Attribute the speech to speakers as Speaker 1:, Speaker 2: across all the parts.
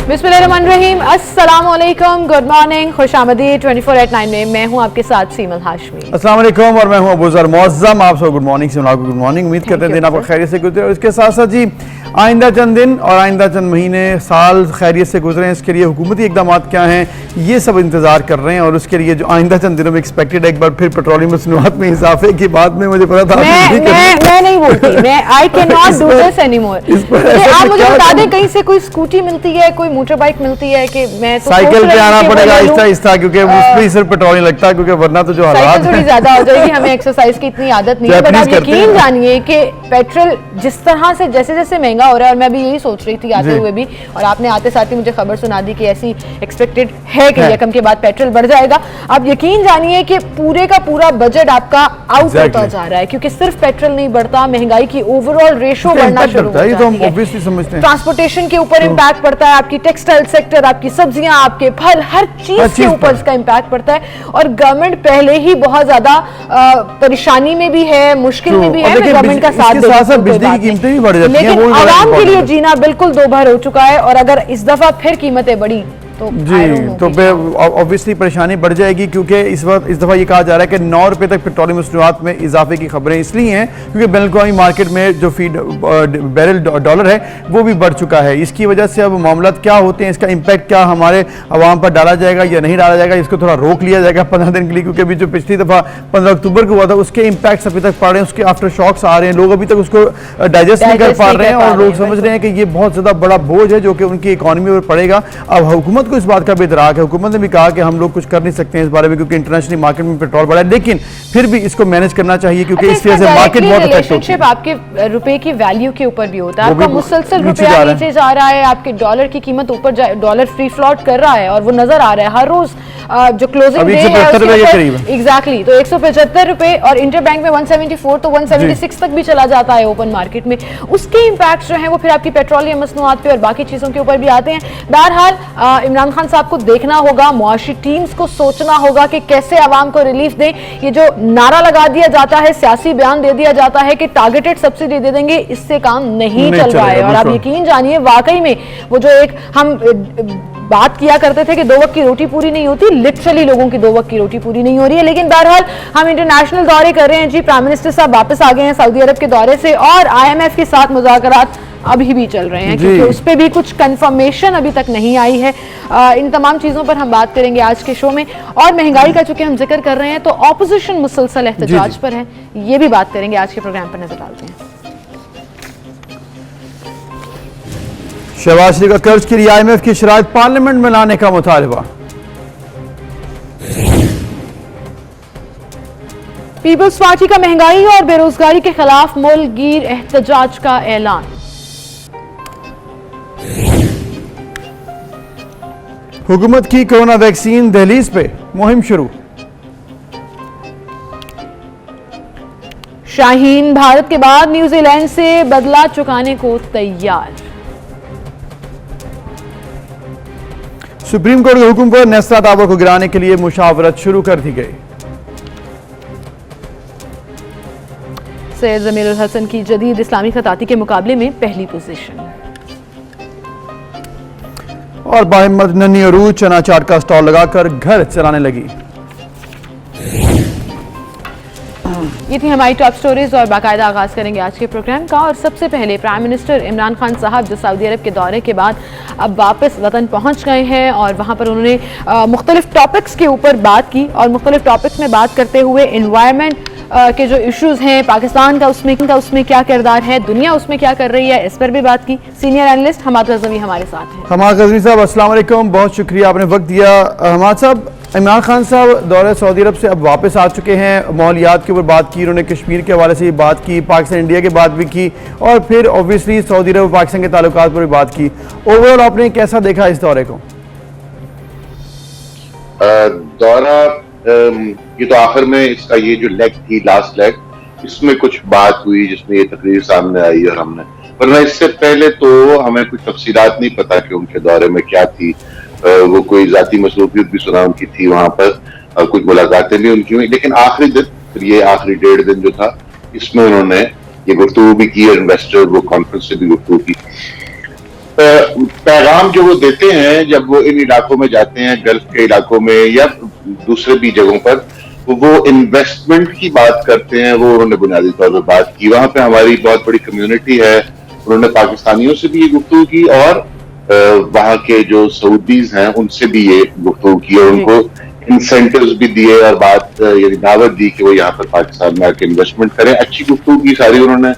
Speaker 1: बिस्मिल्लाहिर्रहमानिर्रहीम, अस्सलाम वालेकुम, गुड मॉर्निंग, खुशामदीद 24/9 में मैं हूं आपके साथ सीमल हाशमी।
Speaker 2: अस्सलाम वालेकुम और मैं हूं अबूजर मुअज़्ज़म। आप सब गुड मॉर्निंग से गुड मॉर्निंग। उम्मीद करते हैं दिन आपका खैरियत से गुजरे और इसके साथ साथ जी आइंदा चंद दिन और आइंदा चंद महीने साल खैरियत से गुजरे। इसके लिए हुकूमती इकदाम क्या हैं ये सब इंतजार कर रहे हैं और उसके लिए जो आइंदा चंद दिनों में एक्सपेक्टेड एक बार फिर पेट्रोलियम मसनूआत में इजाफे की बात में मुझे पता था
Speaker 1: मैं नहीं बोलती, मैं I can not do this anymore. आप मुझे बता दें कहीं से कोई स्कूटी मिलती है, कोई मोटर बाइक मिलती है कि मैं तो
Speaker 2: साइकिल पे आना पड़ेगा आहिस्ता आहिस्ता, क्योंकि उसमें सिर्फ पेट्रोल नहीं लगता, क्योंकि वरना तो जो हालात
Speaker 1: थोड़ी ज्यादा हो जाएगी। हमें एक्सरसाइज की इतनी आदत नहीं है, बट आप यकीन जानिए कि पेट्रोल जिस तरह से जैसे जैसे महंगा हो रहा है, और मैं भी यही सोच रही थी आते हुए भी, और आपने आते साथ ही मुझे खबर सुना दी कि ऐसी एक्सपेक्टेड है कि यकम के बाद पेट्रोल बढ़ जाएगा। आप यकीन जानिए कि पूरे का पूरा बजट आपका आउट होता जा रहा है, क्योंकि सिर्फ पेट्रोल नहीं बढ़ता, महंगाई की ओवरऑल रेशो बढ़ना शुरू हो जाती है। ट्रांसपोर्टेशन के ऊपर इम्पैक्ट पड़ता है, आपकी टेक्सटाइल सेक्टर, आपकी सब्जियां, आपके फल, हर चीज के ऊपर इसका इम्पैक्ट पड़ता है। और गवर्नमेंट पहले ही बहुत ज्यादा परेशानी में भी है, मुश्किल में भी है, गवर्नमेंट का साथ
Speaker 2: बिजली की कीमतें भी बढ़ जाती हैं,
Speaker 1: लेकिन आवाम के लिए जीना बिल्कुल दोभर हो चुका है। और अगर इस दफा फिर कीमतें बढ़ी तो
Speaker 2: ऑब्वियसली परेशानी बढ़ जाएगी, क्योंकि इस दफा ये कहा जा रहा है कि 9 रुपए तक पेट्रोलियम मसनूआत में इजाफे की खबरें इसलिए हैं क्योंकि बैनुल-अक़वामी मार्केट में जो फी बैरल डॉलर है वो भी बढ़ चुका है। इसकी वजह से अब मामला क्या होते हैं, इसका इम्पैक्ट क्या हमारे अवाम पर डाला जाएगा या नहीं डाला जाएगा, इसको थोड़ा रोक लिया जाएगा 15 दिन के लिए, क्योंकि अभी जो पिछली दफा 15 अक्टूबर को हुआ था उसके इम्पैक्ट अभी तक पड़ रहे हैं, उसके आफ्टर शॉक्स आ रहे हैं, लोग अभी तक उसको डाइजेस्ट नहीं कर पा रहे हैं और लोग समझ रहे हैं कि ये बहुत ज्यादा बड़ा बोझ है जो कि उनकी इकॉनमी पर पड़ेगा। अब हुकूमत को इस बात का भी इदराक है, हुकूमत ने भी कहा कि हम लोग कुछ कर नहीं सकते हैं इस बारे में, क्योंकि इंटरनेशनल मार्केट में पेट्रोल बढ़ा है, लेकिन फिर भी इसको मैनेज करना चाहिए, क्योंकि इस वजह से मार्केट बहुत
Speaker 1: रिलेशनशिप आपके रुपए की वैल्यू के ऊपर भी होता है। आपका मुसलसल रुपया नीचे जा रहा है, आपके डॉलर की कीमत ऊपर, डॉलर फ्री फ्लोट कर रहा है और वो नजर आ रहा है हर रोज जो क्लोजिंग डे है एग्जैक्टली, तो 175 रुपए और इंटरबैंक में 174, तो 176 तक भी चला जाता है ओपन मार्केट में। उसके इम्पैक्ट जो है वो फिर आपकी पेट्रोलियम मसनूआत पे और बाकी चीजों के ऊपर भी आते हैं। बहरहाल इमरान खान साहब को देखना होगा, मुआशी टीम्स को सोचना होगा कि कैसे आवाम को रिलीफ दें। ये जो नारा लगा दिया जाता है, सियासी बयान दे दिया जाता है कि टारगेटेड सब्सिडी दे देंगे, इससे काम नहीं चल रहा है। और आप यकीन जानिए वाकई में वो जो एक हम बात किया करते थे कि 2 वक्त की रोटी पूरी नहीं होती, लिटरली लोगों की 2 वक्त की रोटी पूरी नहीं हो रही है। लेकिन बहरहाल हम इंटरनेशनल दौरे कर रहे हैं जी, प्राइम मिनिस्टर साहब वापस आ गए हैं सऊदी अरब के दौरे से और IMF के साथ मुज़ाकरात अभी भी चल रहे हैं, क्योंकि उस पर भी कुछ कंफर्मेशन अभी तक नहीं आई है। इन तमाम चीजों पर हम बात करेंगे आज के शो में। और महंगाई का चूंकि हम जिक्र कर रहे हैं तो ऑपोजिशन मुसलसल एहतजाज पर है, ये भी बात करेंगे आज के प्रोग्राम पर। नजर डालते हैं।
Speaker 2: शहबाज शरीफ का कर्ज के लिए IMF की शराइत पार्लियामेंट में लाने का मुतालबा।
Speaker 1: पीपल्स पार्टी का महंगाई और बेरोजगारी के खिलाफ मुल्कगीर एहतजाज का ऐलान।
Speaker 2: हुकूमत की कोरोना वैक्सीन दहलीज पे मुहिम शुरू।
Speaker 1: शाहीन भारत के बाद न्यूजीलैंड से बदला चुकाने को तैयार।
Speaker 2: सुप्रीम कोर्ट के हुक्म पर नेस्रा टावर को गिराने के लिए मुशावरत शुरू कर दी गई।
Speaker 1: सैयद जमीरुल हसन की जदीद इस्लामी खताती के मुकाबले में पहली पोजीशन।
Speaker 2: और बाहिम्मत नन्ही अरूज चना चाट का स्टॉल लगाकर घर चलाने लगी।
Speaker 1: ये थी हमारी टॉप स्टोरीज और बाकायदा आगाज करेंगे आज के प्रोग्राम का। और सबसे पहले प्राइम मिनिस्टर इमरान खान साहब जो सऊदी अरब के दौरे के बाद अब वापस वतन पहुंच गए हैं और वहां पर उन्होंने मुख्तलिफ टॉपिक्स के ऊपर बात की। और मुख्तलिफ टॉपिक्स में बात करते हुए एनवायरनमेंट के जो इश्यूज हैं, पाकिस्तान का उसमें क्या किरदार है, दुनिया उसमें क्या कर रही है, इस पर भी बात की। सीनियर एनालिस्ट हमाद गज़नवी हमारे साथ हैं।
Speaker 2: हमाद गज़नवी साहब अस्सलाम वालेकुम, बहुत शुक्रिया आपने वक्त दिया। हमाद साहब, इमरान खान साहब दौरे सऊदी अरब से अब वापस आ चुके हैं, माहौलियात के ऊपर बात की, उन्होंने कश्मीर के हवाले से बात की, पाकिस्तान इंडिया के बात भी की और फिर ऑब्वियसली सऊदी अरब और पाकिस्तान के ताल्लुकात पर भी बात की। ओवरऑल आपने कैसा देखा इस दौरे को?
Speaker 3: दौरा ये तो आखिर में इसका ये जो लेग थी, लास्ट लेग, इसमें कुछ बात हुई जिसमें ये तकरीर सामने आई और हमने, वरना इससे पहले तो हमें कुछ तफसीलात नहीं पता कि उनके दौरे में क्या थी। वो कोई जाती मसरूफियत भी सुना उनकी थी वहां पर, कुछ मुलाकातें भी उनकी हुई, लेकिन आखिरी दिन फिर ये आखिरी 1.5 दिन जो था, इसमें उन्होंने ये गुफ्तगू भी की और इन्वेस्टर वो कॉन्फ्रेंस से भी गुफ्तगू की। पैगाम जो वो देते हैं जब वो इन इलाकों में जाते हैं, गल्फ के इलाकों में या दूसरे भी जगहों पर, वो इन्वेस्टमेंट की बात करते हैं। वो उन्होंने बुनियादी तौर पर बात की, वहां पे हमारी बहुत बड़ी कम्युनिटी है, उन्होंने पाकिस्तानियों से भी ये गुफ्तगू की और वहां के जो सऊदीज हैं उनसे भी ये गुफ्तगू की और उनको इंसेंटिव्स भी दिए और बात यानी दावत दी कि वो यहाँ पर पाकिस्तान में आके इन्वेस्टमेंट करें। अच्छी गुफ्तगू की सारी उन्होंने।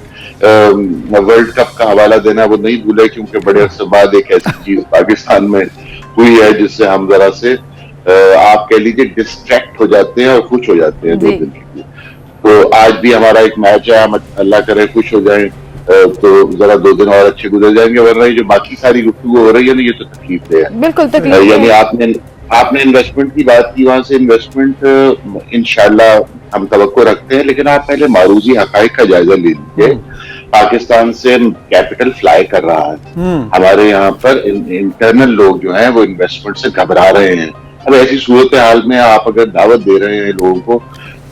Speaker 3: वर्ल्ड कप का हवाला देना वो नहीं भूले, क्योंकि बड़े अरसे बाद एक ऐसी चीज पाकिस्तान में हुई है जिससे हम जरा से आप कह लीजिए डिस्ट्रैक्ट हो जाते हैं और खुश हो जाते हैं 2 दिन के लिए। तो आज भी हमारा एक मैच है, हम अल्लाह करे खुश हो जाएं तो जरा 2 दिन और अच्छे गुजर जाएंगे, वरना ये जो बाकी सारी गुफ्तगू हो रही है ना, ये तो तकलीफ है।
Speaker 1: बिल्कुल तकलीफ है।
Speaker 3: यानी आपने इन्वेस्टमेंट की बात की, वहां से इन्वेस्टमेंट इंशाल्लाह हम तवक्को रखते हैं, लेकिन आप पहले मारूजी हकाइक का जायजा ले लीजिए। पाकिस्तान से कैपिटल फ्लाई कर रहा है, हमारे यहाँ पर इंटरनल लोग जो हैं वो इन्वेस्टमेंट से घबरा रहे हैं। अब ऐसी सूरत हाल में आप अगर दावत दे रहे हैं लोगों को,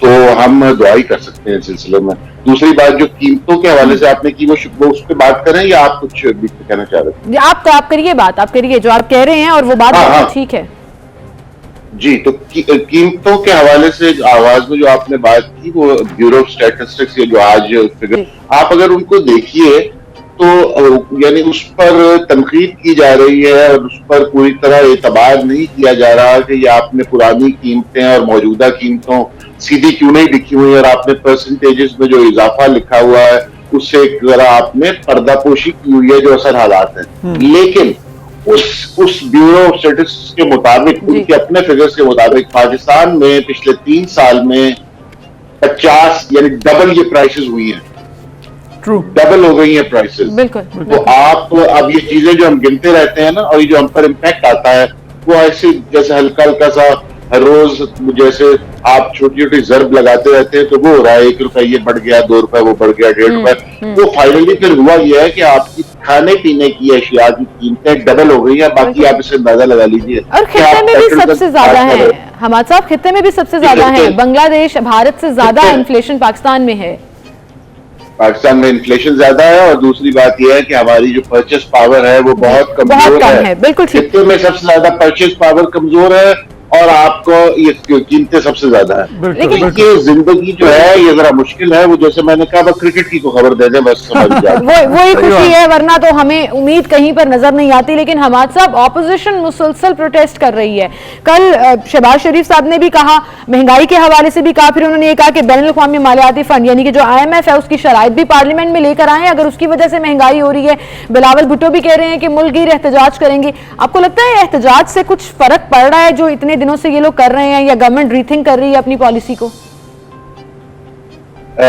Speaker 3: तो हम दुआ ही कर सकते हैं इस सिलसिले में। दूसरी बात जो कीमतों के हवाले से आपने की, वो उस पर बात करें या आप कुछ भी कहना चाह रहे थे?
Speaker 1: आप करिए बात, आप करिए जो आप कह रहे हैं और वो बात ठीक है
Speaker 3: जी। तो कीमतों के हवाले से आवाज में जो आपने बात की, वो ब्यूरो ऑफ स्टैटिस्टिक्स जो आज फिगर, आप अगर उनको देखिए तो यानी उस पर तनकीद की जा रही है और उस पर पूरी तरह एतबार नहीं किया जा रहा कि ये आपने पुरानी कीमतें और मौजूदा कीमतों सीधी क्यों नहीं लिखी हुई, और आपने परसेंटेजेस में जो इजाफा लिखा हुआ है उससे जरा आपने पर्दापोशी की हुई है जो असल हालात है। लेकिन उस ब्यूरो ऑफ स्टैटिस्टिक्स के मुताबिक, उनके अपने फिगर्स के मुताबिक, पाकिस्तान में पिछले 3 साल में 50 यानी डबल ये प्राइसेस हुई हैं।
Speaker 2: ट्रू,
Speaker 3: डबल हो गई है प्राइसेस।
Speaker 1: बिल्कुल।
Speaker 3: तो आप अब ये चीजें जो हम गिनते रहते हैं ना, और ये जो हम पर इम्पैक्ट आता है, वो ऐसे जैसे हल्का हल्का सा हर रोज जैसे आप छोटी छोटी जर्ब लगाते रहते हैं, तो वो हो रहा है 1 रुपए ये बढ़ गया, 2 रुपए वो बढ़ गया, 1.5 रुपए। वो फाइनली फिर हुआ ये है कि आपकी खाने पीने की अशिया की कीमतें डबल हो गई है। बाकी आप इसे अंदाजा लगा लीजिए।
Speaker 1: और खित्ते में भी सबसे ज्यादा है हमाद साहब, खित्ते में भी सबसे ज्यादा है। बांग्लादेश, भारत से ज्यादा इन्फ्लेशन पाकिस्तान में है।
Speaker 3: पाकिस्तान में इन्फ्लेशन ज्यादा है और दूसरी बात यह है कि हमारी जो परचेस पावर है वो बहुत कमजोर है।
Speaker 1: बिल्कुल ठीक।
Speaker 3: खित्ते में सबसे ज्यादा परचेस पावर कमजोर है और आपको ये कीमतें सबसे ज्यादा है। लेकिन ये जिंदगी जो है ये जरा मुश्किल है। वो जैसे मैंने कहा, बस क्रिकेट की तो खबर दे दें, बस समझ जाए।
Speaker 1: वही खुशी है, वरना तो हमें उम्मीद कहीं पर नजर नहीं आती। लेकिन हमाद साहब, ऑपोजिशन मुसलसल प्रोटेस्ट कर रही है। कल शहबाज शरीफ साहब ने भी कहा, महंगाई के हवाले से भी कहा, फिर उन्होंने ये कहा कि बैनुल-अक़वामी मालियाती फंड यानी कि जो IMF है उसकी शराइत भी पार्लियामेंट में लेकर आए, अगर उसकी वजह से महंगाई हो रही है। बिलावल भुट्टो भी कह रहे हैं कि मुल्क गिर एहतजाज करेंगे। आपको लगता है एहतजाज से कुछ फर्क पड़ रहा है जो इतने दिनों से ये लोग कर रहे हैं, या गवर्नमेंट रीथिंक कर रही है अपनी पॉलिसी को?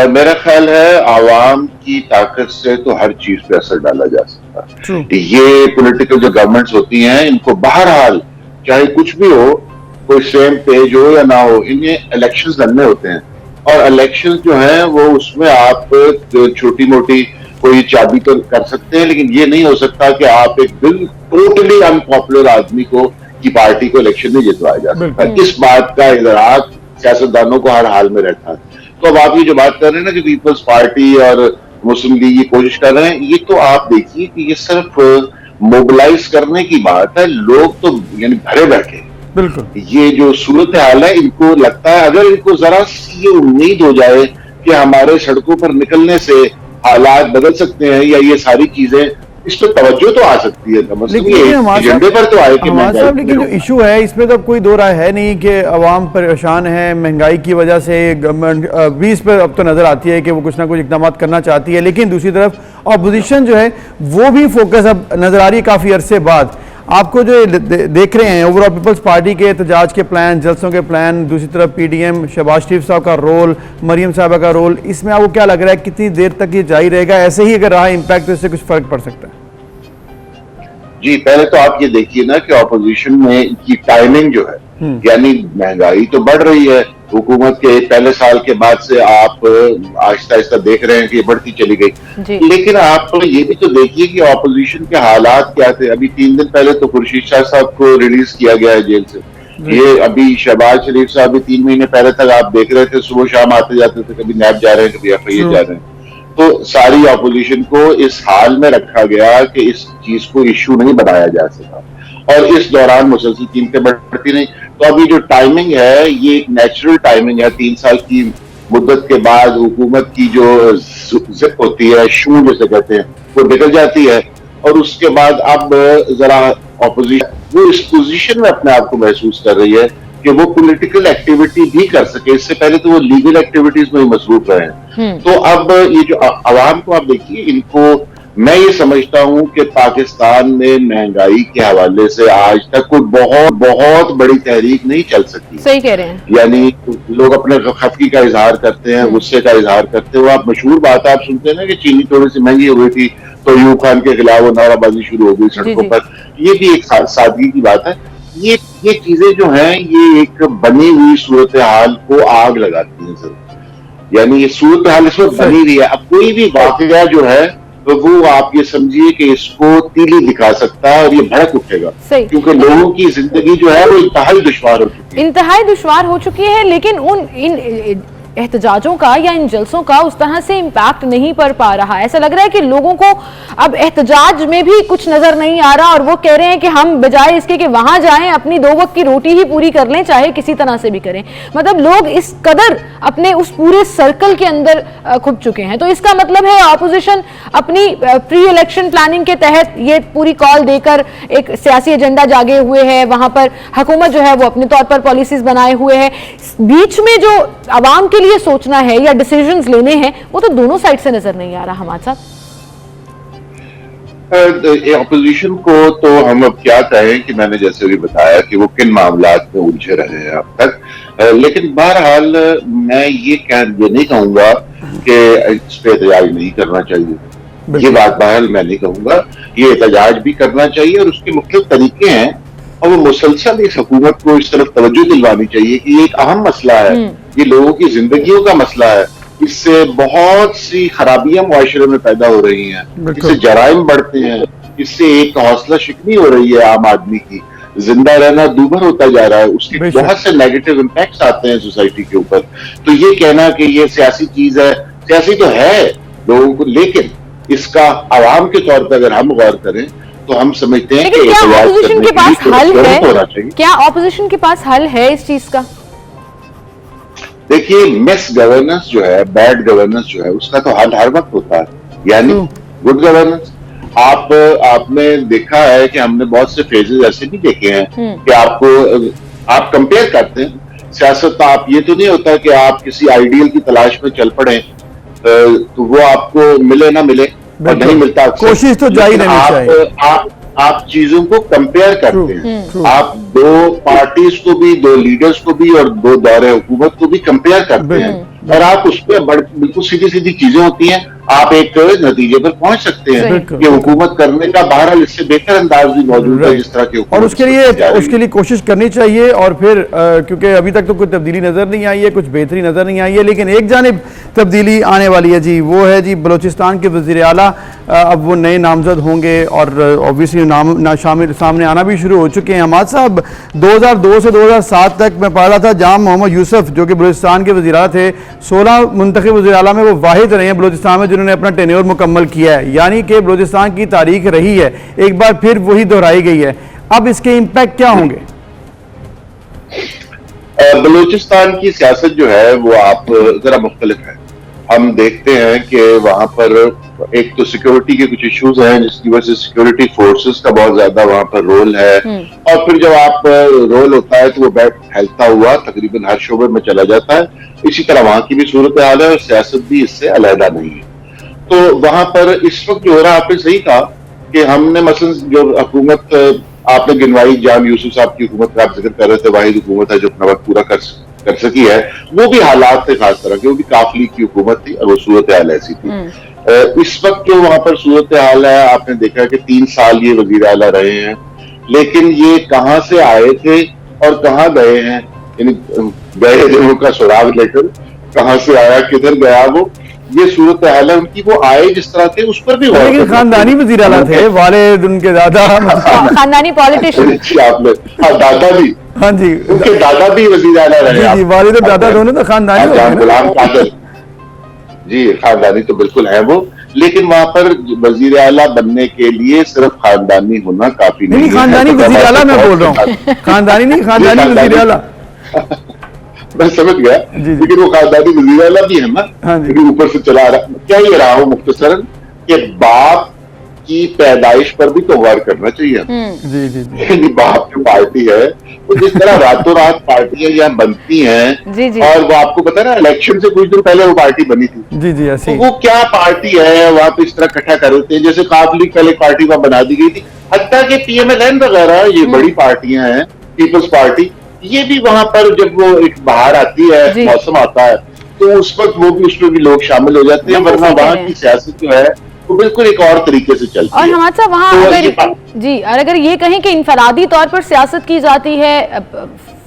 Speaker 3: मेरा ख्याल है आवाम की ताकत से तो हर चीज पे असर डाला जा सकता है। ये पॉलिटिकल जो गवर्नमेंट्स होती हैं, इनको बहरहाल चाहे कुछ भी हो, कोई सेम पेज हो या ना हो, इन्हें इलेक्शंस लड़ने होते हैं। और इलेक्शंस जो हैं वो उसमें आप छोटी मोटी कोई चाबी तो कर सकते हैं, लेकिन ये नहीं हो सकता कि आप एक टोटली अनपॉपुलर आदमी को की पार्टी को इलेक्शन में जितवाया जा सकता है। इस बात का इदराक सियासतदानों को हर हाल में रहता है। तो अब आप ये जो बात कर रहे हैं ना कि पीपल्स पार्टी और मुस्लिम लीग ये कोशिश कर रहे हैं, ये तो आप देखिए कि ये सिर्फ मोबिलाइज करने की बात है। लोग तो यानी भरे बैठे।
Speaker 2: बिल्कुल,
Speaker 3: ये जो सूरत हाल है, इनको लगता है अगर इनको जरा सी ये उम्मीद हो जाए कि हमारे सड़कों पर निकलने से हालात बदल सकते हैं या ये सारी चीजें, इस पर तवज्जो तो आ सकती है।
Speaker 2: लेकिन
Speaker 3: एजेंडे पर तो आए कि
Speaker 2: लेकिन जो इशू है इसमें तो कोई दो राय है नहीं कि अवाम परेशान है महंगाई की वजह से। गवर्नमेंट 20 पर अब तो नजर आती है कि वो कुछ ना कुछ इकदाम करना चाहती है, लेकिन दूसरी तरफ अपोजिशन जो है वो भी फोकस अब नजर आ रही है काफी अरसे बाद। आपको जो देख रहे हैं ओवरऑल पीपल्स पार्टी के एहतजाज के प्लान, जलसों के प्लान, दूसरी तरफ PDM शहबाज शरीफ साहब का रोल, मरियम साहबा का रोल, इसमें आपको क्या लग रहा है कितनी देर तक ये जारी रहेगा? ऐसे ही अगर रहा इम्पैक्ट तो इससे कुछ फर्क पड़ सकता है?
Speaker 3: जी, पहले तो आप ये देखिए ना कि ऑपोजिशन में की टाइमिंग जो है, यानी महंगाई तो बढ़ रही है, हुकूमत के पहले साल के बाद से आप आहिस्ता आहिस्ता देख रहे हैं कि ये बढ़ती चली गई। लेकिन आप ये भी तो देखिए कि ऑपोजिशन के हालात क्या थे। अभी 3 दिन पहले तो खुर्शीद शाह साहब को रिलीज किया गया है जेल से। ये अभी शहबाज शरीफ साहब भी 3 महीने पहले तक आप देख रहे थे, सुबह शाम आते जाते थे, कभी नैब जा रहे हैं, कभी FIA जा रहे हैं। तो सारी ऑपोजिशन को इस हाल में रखा गया कि इस चीज को इश्यू नहीं बनाया जा सका, और इस दौरान मुसलसल कीमतें बढ़ती नहीं। तो अभी जो टाइमिंग है ये एक नेचुरल टाइमिंग है। 3 साल की मुद्दत के बाद हुकूमत की जो जिप होती है, शू जैसे कहते हैं, वो निकल जाती है, और उसके बाद अब जरा ऑपोजिशन वो इस पोजीशन में अपने आप को महसूस कर रही है कि वो पॉलिटिकल एक्टिविटी भी कर सके। इससे पहले तो वो लीगल एक्टिविटीज में ही मसरूफ रहे हैं। तो अब ये जो अवाम को आप देखिए, इनको मैं ये समझता हूं कि पाकिस्तान में महंगाई के हवाले से आज तक कोई बहुत बहुत बड़ी तहरीक नहीं चल सकी।
Speaker 1: सही कह रहे हैं।
Speaker 3: यानी लोग अपने खफगी का इजहार करते हैं, गुस्से का इजहार करते हैं। वो आप मशहूर बात आप सुनते हैं ना कि चीनी थोड़ी सी महंगी हो गई थी तो यूब खान के खिलाफ वो नाराबाजी शुरू हो गई सड़कों पर। ये भी एक सादगी की बात है। ये चीजें जो हैं ये एक बनी हुई सूरत हाल को आग लगाती हैं सर। यानी ये सूरत हाल इसमें बनी हुई है। अब कोई भी वाकया जो है तो वो आप ये समझिए कि इसको तीली दिखा सकता है और ये भड़क उठेगा, क्योंकि लोगों की जिंदगी जो है वो इंतहाई दुश्वार हो चुकी है। लेकिन इन
Speaker 1: एहतजाजों का या इन जलसों का उस तरह से इम्पैक्ट नहीं पड़ पा रहा। ऐसा लग रहा है कि लोगों को अब एहतजाज में भी कुछ नजर नहीं आ रहा, और वो कह रहे हैं कि हम बजाय इसके कि वहां जाएं अपनी 2 वक्त की रोटी ही पूरी कर लें, चाहे किसी तरह से भी करें। मतलब लोग इस कदर अपने उस पूरे सर्कल के अंदर खुद चुके हैं। तो इसका मतलब है ऑपोजिशन अपनी प्री इलेक्शन प्लानिंग के तहत ये पूरी कॉल देकर एक सियासी एजेंडा जागे हुए है। वहां पर हुकूमत जो है वो अपने तौर पर पॉलिसीज बनाए हुए है। बीच में जो आवाम के लिए सोचना है या डिसीजंस लेने हैं वो तो दोनों साइड से नजर नहीं आ रहा हमारे साथ।
Speaker 3: ऑपोजिशन को तो हम अब क्या कहें कि मैंने जैसे भी बताया कि वो किन मामलात में उलझे रहे हैं अब तक। लेकिन बहरहाल मैं ये नहीं कहूंगा कि इस पे एहतजाज नहीं करना चाहिए। ये बात बहरहाल मैं नहीं कहूंगा, ये एहतजाज भी करना चाहिए और उसके मुख्तलिफ तरीके हैं, और वो मुसलसल इस हुकूमत को इस तरफ तवज्जो दिलवानी चाहिए कि ये एक अहम मसला है, ये लोगों की जिंदगियों का मसला है। इससे बहुत सी खराबियां मुआशरे में पैदा हो रही हैं, इससे जराइम बढ़ते हैं, इससे एक हौसला शिकनी हो रही है आम आदमी की, जिंदा रहना दूभर होता जा रहा है, उसके बहुत से नेगेटिव इम्पैक्ट्स आते हैं सोसाइटी के ऊपर। तो ये कहना कि ये सियासी चीज है, सियासी तो है लोगों को, लेकिन इसका आवाम के तौर पर अगर हम गौर करें तो हम समझते हैं कि
Speaker 1: क्या ऑपोजिशन के पास हल है? क्या ऑपोजिशन के पास हल है इस चीज का?
Speaker 3: देखिए, मिस गवर्नेंस जो है, बैड गवर्नेंस जो है, उसका तो हल हर वक्त होता है, यानी गुड गवर्नेंस। आपने देखा है कि हमने बहुत से फेजेस ऐसे भी देखे हैं कि आप कंपेयर करते हैं सियासत। आप ये तो नहीं होता कि आप किसी आइडियल की तलाश में चल पड़े तो वो आपको मिले ना मिले और नहीं मिलता,
Speaker 2: कोशिश तो जारी रहनी चाहिए।
Speaker 3: आप चीजों को कंपेयर करते हैं, आप 2 पार्टीज को भी, 2 लीडर्स को भी और 2 दौरे हुकूमत को भी कंपेयर करते हैं, और आप उस पर बिल्कुल सीधी सीधी चीजें होती हैं, आप एक नतीजे पर पहुंच सकते हैं कि हुकूमत करने का बहरहाल इससे बेहतर अंदाज भी मौजूद है जिस तरह की हुकूमत,
Speaker 2: और उसके लिए कोशिश करनी चाहिए। और फिर क्योंकि अभी तक तो कोई तब्दीली नजर नहीं आई है, कुछ बेहतरी नजर नहीं आई है, लेकिन एक जानिब तब्दीली आने वाली है जी, वो है जी बलोचिस्तान के वज़ीर आला। अब वो नए नामजद होंगे और ऑब्वियसली नाम सामने आना भी शुरू हो चुके हैं। हमाद साहब 2002 से 2007 तक मैं पढ़ रहा था, जाम मोहम्मद यूसुफ जो कि बलूचिस्तान के वज़ीर आला थे, 16 मुंतखब वज़ीर आला में वो वाहिद रहे हैं बलूचिस्तान में जिन्होंने अपना टेन्योर मुकम्मल किया है। यानी कि बलूचिस्तान की तारीख रही है, एक बार फिर वही दोहराई गई है। अब इसके इम्पैक्ट क्या होंगे?
Speaker 3: बलूचिस्तान की सियासत जो है वो आप जरा मुख्तलिफ है। हम देखते हैं कि वहां पर एक तो सिक्योरिटी के कुछ इश्यूज हैं जिसकी वजह से सिक्योरिटी फोर्सेस का बहुत ज्यादा वहां पर रोल है, और फिर जब आप रोल होता है तो वो फैलता हुआ तकरीबन हर शोबे में चला जाता है। इसी तरह वहां की भी सूरत हाल है और सियासत भी इससे अलहदा नहीं है। तो वहां पर इस वक्त जो हो रहा है, आपने सही कहा कि हमने मसलन जो हुकूमत आपने गिनवाई, जाम यूसुफ साहब की हुकूमत का आप जिक्र कर रहे थे, वाहिद हुकूमत है जो अपना वक्त पूरा कर सकी है, वो भी हालात थे खास तरह के, वो भी काफली की हुकूमत थी और वो सूरत हाल ऐसी थी। इस वक्त जो वहां पर सूरत हाल है, आपने देखा कि 3 साल ये वजीर आला रहे हैं, लेकिन ये कहां से आए थे और कहां गए हैं, यानी गए लोगों का सुराग लेकर कहां से आया, किधर गया, वो ये सूरत हाल है उनकी। वो आए जिस तरह थे उस पर भी
Speaker 2: लेकिन खानदानी वज़ीर आला थे, वालिद उनके दादा
Speaker 1: खानदानी पॉलिटिशियन
Speaker 3: आपने दादा भी
Speaker 2: हाँ जी,
Speaker 3: उनके दादा भी वजीर आला रहे।
Speaker 2: जी, वालिद और दादा दोनों तो खानदानी
Speaker 3: गुलाम कादिर जी, खानदानी तो बिल्कुल है वो, लेकिन वहां पर वजीर आला बनने के लिए सिर्फ खानदानी होना काफी नहीं है।
Speaker 2: खानदानी वजीर आला मैं बोल रहा हूँ, खानदानी नहीं, खानदानी वजीर आला।
Speaker 3: मैं समझ गया, लेकिन वो खानदानी वजीर आला भी है ना, क्योंकि ऊपर से चला रहा। क्या ये रहा हो मुख्तसरन कि बाप की पैदाइश पर भी तो गौर करना चाहिए।
Speaker 2: जी जी जी।
Speaker 3: बाप जो पार्टी है, तो जिस तरह रातों रात पार्टियां यहाँ बनती हैं, और वो आपको पता है ना, इलेक्शन से कुछ दिन पहले वो पार्टी बनी थी।
Speaker 2: जी जी, ऐसी
Speaker 3: तो वो क्या पार्टी है, वहां पे इस तरह इकट्ठा कर देते हैं जैसे काफ लीग पहले पार्टी वहां बना दी गई थी। हत्ता के PMLN वगैरह ये बड़ी पार्टियां हैं, पीपल्स पार्टी, ये भी वहां पर जब वो एक बाहर आती है, मौसम आता है, तो उस वक्त वो भी, उसमें भी लोग शामिल हो जाते हैं, वरना वहां की सियासत जो है वो बिल्कुल एक और तरीके से चलती है।
Speaker 1: और हमारे साथ वहाँ अगर ये कहें कि इनफरादी तौर पर सियासत की जाती है,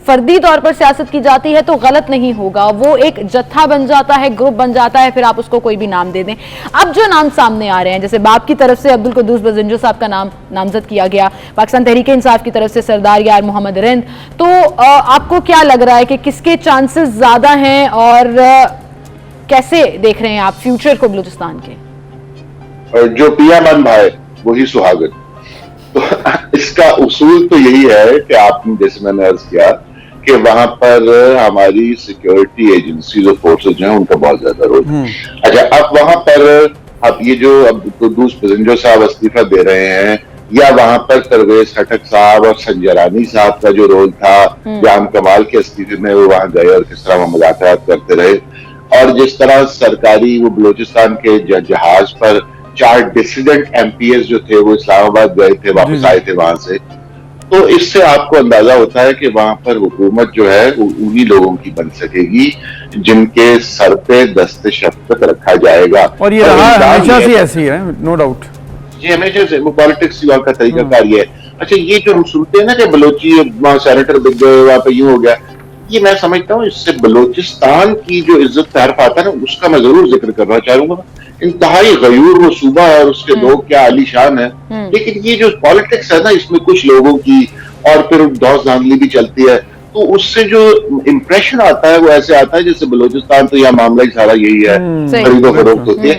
Speaker 1: फर्दी तौर पर सियासत की जाती है, तो गलत नहीं होगा। वो एक जत्था बन जाता है, ग्रुप बन जाता है, फिर आप उसको कोई भी नाम दे दें। अब जो नाम सामने आ रहे हैं, जैसे बाप की तरफ से अब्दुल कुद्दूस बजिंजो साहब का नाम नामजद किया गया, पाकिस्तान तहरीक इंसाफ की तरफ से सरदार यार मोहम्मद रिंद, तो आपको क्या लग रहा है कि किसके चांसेस ज्यादा हैं और कैसे देख रहे हैं आप फ्यूचर को बलूचिस्तान के?
Speaker 3: जो पियामन भाई वही सुहागन। तो इसका उसूल तो यही है कि आपने, जैसे मैंने अर्ज किया, कि वहां पर हमारी सिक्योरिटी एजेंसीज और फोर्सेज जो हैं उनका बहुत ज्यादा रोल है। अच्छा, अब वहां पर अब ये जो अब कुद्दूस बजिंजो साहब इस्तीफा दे रहे हैं, या वहां पर परवेज खटक साहब और संजरानी साहब का जो रोल था, जाम कमाल के इस्तीफे में वो वहां गए और किस तरह वो मुलाकात करते रहे, और जिस तरह सरकारी वो बलूचिस्तान के जहाज पर 4 डिसिडेंट MPs जो थे वो इस्लामाबाद गए थे, वापस आए थे वहां से, तो इससे आपको अंदाजा होता है कि वहां पर हुकूमत जो है उन्हीं लोगों की बन सकेगी जिनके सर पे दस्ते शफ़क़त रखा जाएगा।
Speaker 2: और ये हमेशा से ऐसी है, नो डाउट।
Speaker 3: जी, हमेशा से वो पॉलिटिक्स का तरीकाकार ये है। अच्छा, ये जो हम सुनते हैं ना कि बलोची सेनेटर बिक गए, वहां पे यूं हो गया, ये मैं समझता हूँ इससे बलोचिस्तान की जो इज्जत तारीफ आता है ना, उसका मैं जरूर जिक्र करना चाहूंगा। इंतहाई गयूर वो सूबा है और उसके लोग क्या आलीशान है, लेकिन ये जो पॉलिटिक्स है ना, इसमें कुछ लोगों की और फिर दौस धांधली भी चलती है, तो उससे जो इम्प्रेशन आता है वो ऐसे आता है जैसे बलोचिस्तान तो यह मामला ही सारा यही है, खरीदो फरोख्त होती है।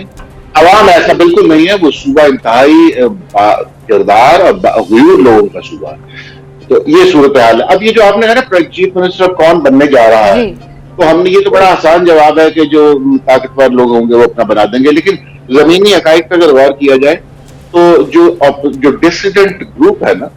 Speaker 3: अवाम ऐसा बिल्कुल नहीं है, वो सूबा इंतहाई किरदार और गयूर लोगों का सूबा है। तो ये सूरत हाल है। अब ये जो आपने कहा ना चीफ मिनिस्टर कौन बनने जा रहा है, तो हमने, ये तो बड़ा आसान जवाब है कि जो ताकतवर लोग होंगे वो अपना बना देंगे, लेकिन जमीनी हकाइक पर अगर गौर किया जाए तो जो डिसिडेंट ग्रुप है ना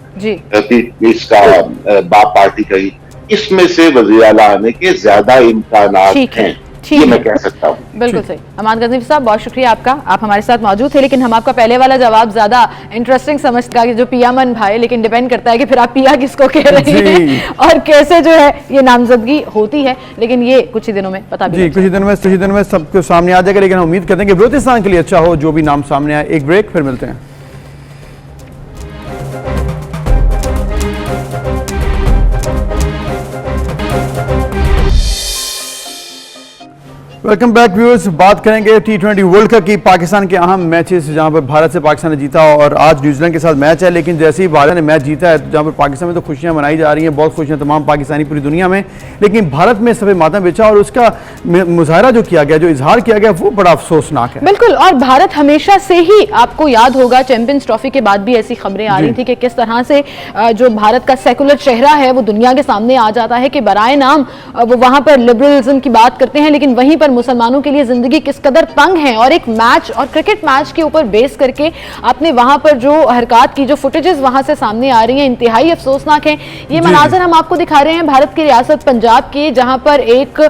Speaker 3: इसका बाप पार्टी का ही, इसमें से वज़ीर आला आने के ज्यादा इम्कानात हैं, ये मैं कह सकता हूँ।
Speaker 1: बिल्कुल सही। अमान गजनवी साहब, बहुत शुक्रिया आपका, आप हमारे साथ मौजूद थे, लेकिन हम आपका पहले वाला जवाब ज्यादा इंटरेस्टिंग समझता कि जो पियामन भाई, लेकिन डिपेंड करता है कि फिर आप पिया किसको कह रहे हैं और कैसे जो है ये नामजदगी होती है, लेकिन ये कुछ ही दिनों में पता भी
Speaker 2: कुछ ही दिनों में सबको सामने आ जाएगा। लेकिन हम उम्मीद करते हैं कि बलूचिस्तान के लिए अच्छा हो जो भी नाम सामने आए। एक ब्रेक, फिर मिलते हैं। Welcome back viewers. बात करेंगे T20 वर्ल्ड कप की, पाकिस्तान के अहम मैचेस जहां पर भारत से पाकिस्तान ने जीता और आज न्यूजीलैंड के साथ मैच है। लेकिन जैसे ही भारत ने मैच जीता है जहां पर पाकिस्तान में तो खुशियां मनाई जा रही हैं, बहुत खुशियां तमाम पाकिस्तानी पूरी दुनिया में, लेकिन भारत में सफ़ेद मातम बिछा और उसका मुजाहरा जो किया गया, जो इजहार किया गया, वो बड़ा अफसोसनाक है।
Speaker 1: बिल्कुल, और भारत हमेशा से ही, आपको याद होगा चैंपियंस ट्रॉफी के बाद भी ऐसी खबरें आ रही थी कि किस तरह से जो भारत का सेकुलर चेहरा है वो दुनिया के सामने आ जाता है कि बराए नाम वो वहां पर लिबरलिज्म की बात करते हैं, लेकिन वहीं पर मुसलमानों के लिए जिंदगी किस कदर तंग है। और एक मैच और क्रिकेट मैच के ऊपर बेस करके आपने वहां पर जो हरकत की, जो फुटेजेस वहां से सामने आ रही हैं, इंतहाई अफसोसनाक है। ये मनाजर हम आपको दिखा रहे हैं भारत की रियासत पंजाब के, जहां पर एक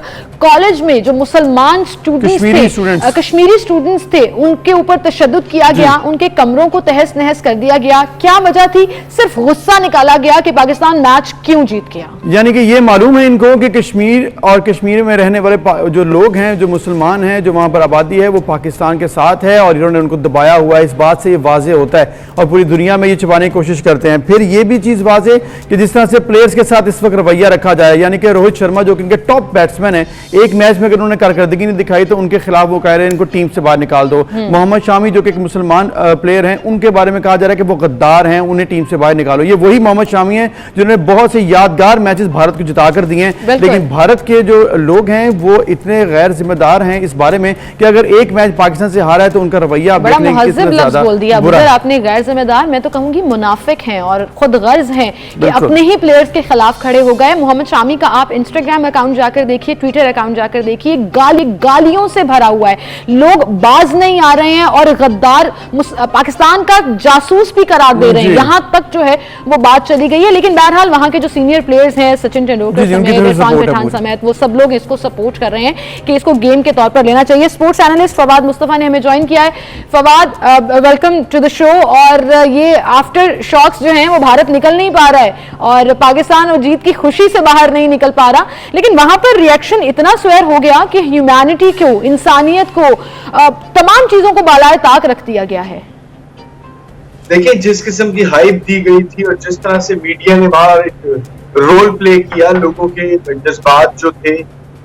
Speaker 1: कॉलेज में जो मुसलमान कश्मीरी स्टूडेंट्स थे उनके ऊपर तशद्दुद किया गया, उनके कमरों को तहस नहस कर दिया गया। क्या वजह थी? सिर्फ गुस्सा निकाला गया कि पाकिस्तान मैच क्यों जीत गया।
Speaker 2: यानी कि ये मालूम है इनको कि कश्मीर और कश्मीर में रहने वाले जो लोग हैं, जो मुसलमान हैं, जो वहां पर आबादी है, वो पाकिस्तान के साथ है और इन्होंने उनको दबाया हुआ है। इस बात से ये वाजे होता है और पूरी दुनिया में ये छुपाने की कोशिश करते हैं। फिर ये भी चीज वाजे कि जिस तरह से प्लेयर्स के साथ इस वक्त रवैया रखा जाए, यानी कि रोहित शर्मा जो कि इनके टॉप बैट्समैन है, एक मैच में अगर उन्होंने कारकर्दगी नहीं दिखाई तो उनके खिलाफ वो कह रहे हैं इनको टीम से बाहर निकाल दो। मोहम्मद शामी जो कि एक मुसलमान प्लेयर हैं, उनके बारे में कहा जा रहा है कि वो गद्दार हैं, उन्हें टीम से बाहर निकालो। ये वही मोहम्मद शामी हैं जिन्होंने बहुत से यादगार मैचेस भारत को जिता कर दिए हैं, लेकिन भारत के जो लोग हैं वो इतने गैर जिम्मेदार हैं इस बारे में कि अगर एक मैच पाकिस्तान से हारा है तो उनका रवैया
Speaker 1: बड़ा मुहज़्ज़ब लफ्ज़ बोल दिया आपने, गैर जिम्मेदार। मैं तो कहूंगी मुनाफिक हैं और खुद गर्ज हैं कि अपने ही प्लेयर्स के खिलाफ खड़े हो गए। मोहम्मद शामी का आप इंस्टाग्राम अकाउंट जाकर देखिए, ट्विटर अकाउंट जाकर देखिए, गालियों से भरा हुआ है। लोग बाज नहीं आ रहे हैं और गद्दार पाकिस्तान का जासूस भी करार दे रहे हैं, यहां तक जो है वो बात चली गई है। लेकिन बहरहाल वहां के जो सीनियर प्लेयर्स हैं, सचिन तेंदुलकर समेत, इरफान पठान समेत, वो सब लोग इसको सपोर्ट कर रहे हैं कि इसको गेम के तौर पर लेना चाहिए। स्पोर्ट्स एनालिस्ट फवाद मुस्तफा ने हमें ज्वाइन किया है। Fawad, welcome to the show. और ये आफ्टर शॉक्स जो हैं वो भारत निकल नहीं पा रहा है और पाकिस्तान और जीत की खुशी से बाहर नहीं निकल पा रहा, लेकिन वहां पर रिएक्शन इतना स्वेर हो गया कि ह्यूमैनिटी को, इंसानियत को, तमाम चीजों को बालाए ताक रख दिया गया है।
Speaker 4: देखिए, जिस किस्म की हाइप दी गई थी और जिस तरह से मीडिया ने वहां एक रोल प्ले किया, लोगों के जज्बात जो थे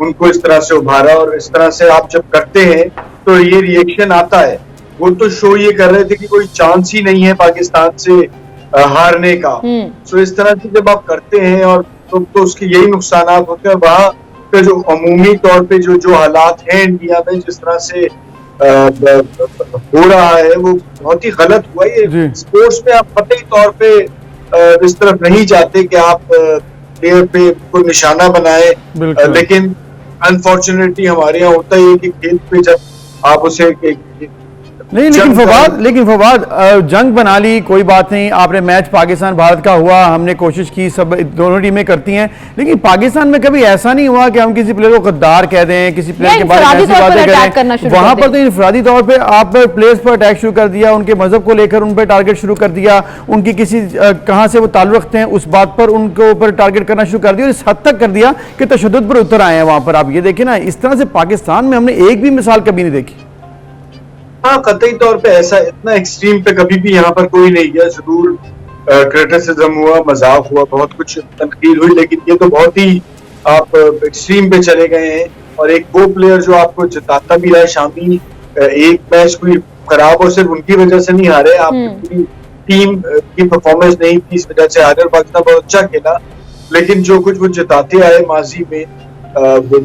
Speaker 4: उनको इस तरह से उभारा, और इस तरह से आप जब करते हैं तो ये रिएक्शन आता है। वो तो शो ये कर रहे थे कि कोई चांस ही नहीं है पाकिस्तान से हारने का। सो इस तरह से जब आप करते हैं और तो उसके यही नुकसान होते हैं। वहां पे जो अमूमी तौर पे जो हालात हैं इंडिया में, जिस तरह से हो रहा है, वो बहुत ही गलत हुआ। ये स्पोर्ट्स में आप कतई तौर पे इस तरफ नहीं जाते कि आप प्लेयर पे को निशाना बनाए, लेकिन अनफॉर्चुनेटली हमारे यहाँ होता ही है कि खेल पे जब आप उसे
Speaker 2: नहीं, लेकिन फवाद जंग बना ली, कोई बात नहीं। आपने मैच पाकिस्तान भारत का हुआ, हमने कोशिश की, सब दोनों टीमें करती हैं, लेकिन पाकिस्तान में कभी ऐसा नहीं हुआ कि हम किसी प्लेयर को गद्दार कह दें, किसी प्लेयर के बारे में ऐसी बातें करें। वहां पर तो इनफरादी तौर पे आप प्लेयर्स पर अटैक शुरू कर दिया, उनके मजहब को लेकर उन पर टारगेट शुरू कर दिया, उनकी किसी कहां से वो ताल्लुक रखते हैं उस बात पर उनके ऊपर टारगेट करना शुरू कर दिया, और इस हद तक कर दिया कि तशद्दुद पर उतर आए हैं वहां पर। आप ये देखें ना, इस तरह से पाकिस्तान में हमने एक भी मिसाल कभी नहीं देखी।
Speaker 4: हाँ, कतई तौर पे ऐसा इतना एक्सट्रीम पे कभी भी यहाँ पर कोई नहीं गया। जरूर क्रिटिसिज्म हुआ, मजाक हुआ, बहुत कुछ तनकीद हुई, लेकिन ये तो बहुत ही आप एक्सट्रीम पे चले गए हैं। और एक वो प्लेयर जो आपको जिताता भी रहा है, शामी, एक मैच कोई खराब और सिर्फ उनकी वजह से नहीं हारे, आपकी टीम की परफॉर्मेंस नहीं थी, इस वजह से हारे। पाकिस्तान बहुत अच्छा खेला, लेकिन जो कुछ वो जिताते आए माजी में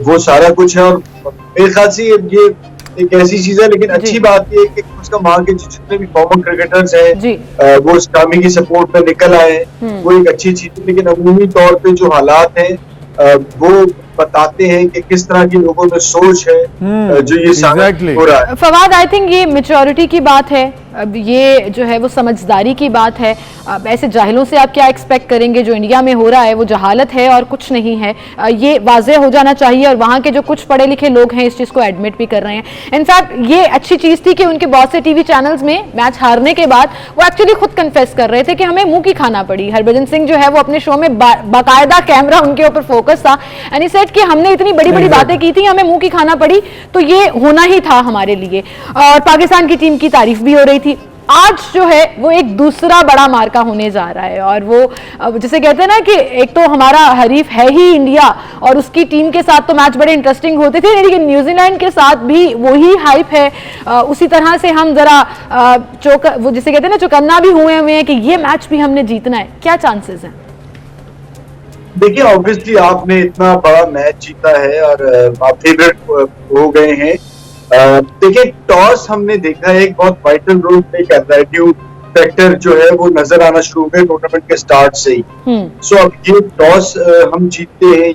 Speaker 4: वो सारा कुछ है। और मेरे ख्याल से ये एक ऐसी चीज है, लेकिन अच्छी बात ये है कि उसका वहां के जितने भी फॉर्मर क्रिकेटर्स हैं वो शामी की सपोर्ट में निकल आए, वो एक अच्छी चीज है। लेकिन अमूमी तौर पे जो हालात हैं वो बताते हैं कि किस तरह की लोगों में सोच है जो ये सामने हो रहा है।
Speaker 1: फवाद, आई थिंक ये मैच्योरिटी की बात है, अब ये जो है वो समझदारी की बात है। अब ऐसे जाहिलों से आप क्या एक्सपेक्ट करेंगे? जो इंडिया में हो रहा है वो जहालत है और कुछ नहीं है, ये वाज़ेह हो जाना चाहिए। और वहाँ के जो कुछ पढ़े लिखे लोग हैं इस चीज़ को एडमिट भी कर रहे हैं। इनफैक्ट ये अच्छी चीज़ थी कि उनके बहुत से टीवी चैनल्स में मैच हारने के बाद वो एक्चुअली खुद कन्फेस कर रहे थे कि हमें मुंह की खाना पड़ी। हरभजन सिंह जो है वो अपने शो में बाकायदा कैमरा उनके ऊपर फोकस था, एंड ही सेड कि हमने इतनी बड़ी बड़ी बातें की थी, हमें मुंह की खाना पड़ी, तो ये होना ही था हमारे लिए। और पाकिस्तान की टीम की तारीफ भी हो रही थी। आज जो है वो एक दूसरा बड़ा मार्का होने जा रहा है, और वो जिसे कहते हैं ना कि एक तो हमारा हरीफ है ही इंडिया, और उसकी टीम के साथ तो मैच बड़े इंटरेस्टिंग होते थे, लेकिन न्यूजीलैंड के साथ भी वही हाइप है। उसी तरह से हम जरा वो जिसे कहते हैं ना चौकन्ना भी हुए हैं कि ये मैच भी हमने जीतना है। क्या चांसेस हैं?
Speaker 4: देखिए, ऑब्वियसली आपने इतना बड़ा मैच जीता है और आप फेवरेट हो गए हैं। देखिए, टॉस हमने देखा है एक बहुत वाइटल रोल प्ले कर रहा है। ड्यू फैक्टर जो है वो नजर आना शुरू हो गए टूर्नामेंट के स्टार्ट से ही। सो अब ये टॉस हम जीतते हैं,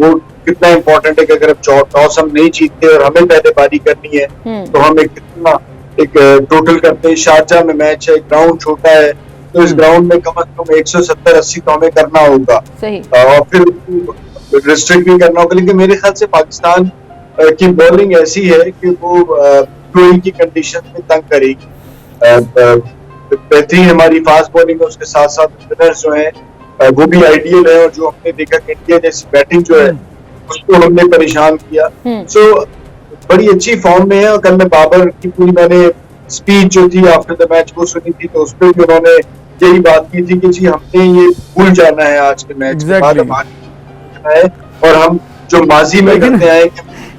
Speaker 4: वो कितना इंपॉर्टेंट है कि अगर अब टॉस हम नहीं जीतते और हमें पहले बारी करनी है तो हम कितना एक टोटल करते हैं। शारजाह में मैच है, ग्राउंड छोटा है, तो इस ग्राउंड में कम से कम 170-80 तो हमें करना होगा, और फिर रिस्ट्रिक्ट भी करना होगा। लेकिन मेरे ख्याल से पाकिस्तान की बॉलिंग ऐसी है कि वो थ्रोइंग की कंडीशन में तंग करेगी। बेहतरीन हमारी फास्ट बॉलिंग है, उसके साथ साथ स्पिनर्स जो हैं वो भी आइडियल है, और जो हमने देखा कि इंडिया जैसी बैटिंग जो है उसको हमने परेशान किया। सो बड़ी अच्छी फॉर्म में है। और कल मैं बाबर की पूरी मैंने स्पीच जो थी आफ्टर द मैच वो सुनी थी, तो उस पर भी उन्होंने यही बात की थी कि जी हमने ये भूल जाना है आज के मैच के बाद, है और हम जो माजी में करते आए।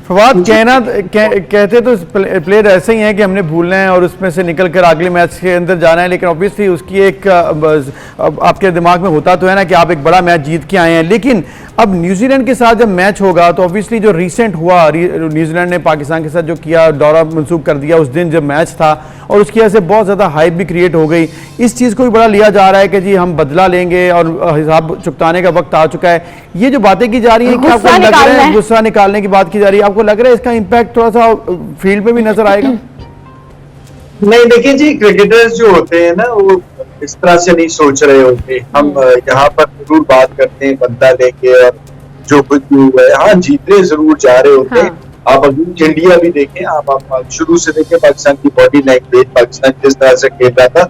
Speaker 2: फवाद कहते तो प्लेयर ऐसे ही हैं कि हमने भूलना है और उसमें से निकल कर अगले मैच के अंदर जाना है, लेकिन ऑब्वियसली उसकी एक आपके दिमाग में होता तो है ना कि आप एक बड़ा मैच जीत के आए हैं। लेकिन अब न्यूजीलैंड के साथ जब मैच होगा तो ऑब्वियसली जो रिसेंट हुआ, न्यूजीलैंड ने पाकिस्तान के साथ जो किया, दौरा मंसूब कर दिया उस दिन जब मैच था, और उसकी वजह से बहुत ज़्यादा हाइप भी क्रिएट हो गई। इस चीज़ को भी बड़ा लिया जा रहा है कि जी हम बदला लेंगे और हिसाब चुकताने का वक्त आ चुका है। ये जो बातें की जा रही है कि आपको लग रहा है गुस्सा निकालने की बात की जा रही है, आपको लग रहा है इसका इम्पैक्ट थोड़ा सा फील्ड पे भी नजर आएगा?
Speaker 4: नहीं, देखिए जी, क्रिकेटर्स जो होते हैं ना वो इस तरह से नहीं सोच रहे होते। हम यहाँ पर जरूर बात करते हैं बदला लेंगे और जो कुछ भी हुआ है, हाँ जीतने जरूर जा रहे होते हैं। आप अभी इंडिया भी देखें, आप शुरू से देखें पाकिस्तान की बॉडी लैंग्वेज, पाकिस्तान जिस तरह से खेल रहा था,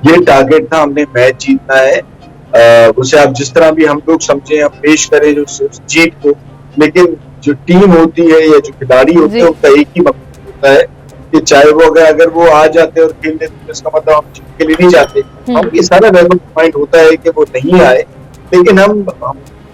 Speaker 4: ये टारगेट था, हमने मैच जीतना है। उसे आप जिस तरह भी हम लोग समझे, हम पेश करें जो जीत को, लेकिन जो टीम होती है या जो खिलाड़ी होते हैं उनका एक ही मकसद होता है कि चाहे वो अगर वो आ जाते और खेल लेते तो इसका मतलब हम जीत के लिए नहीं जाते। हम ये सारा डेवलपमेंट होता है कि वो नहीं आए, लेकिन हम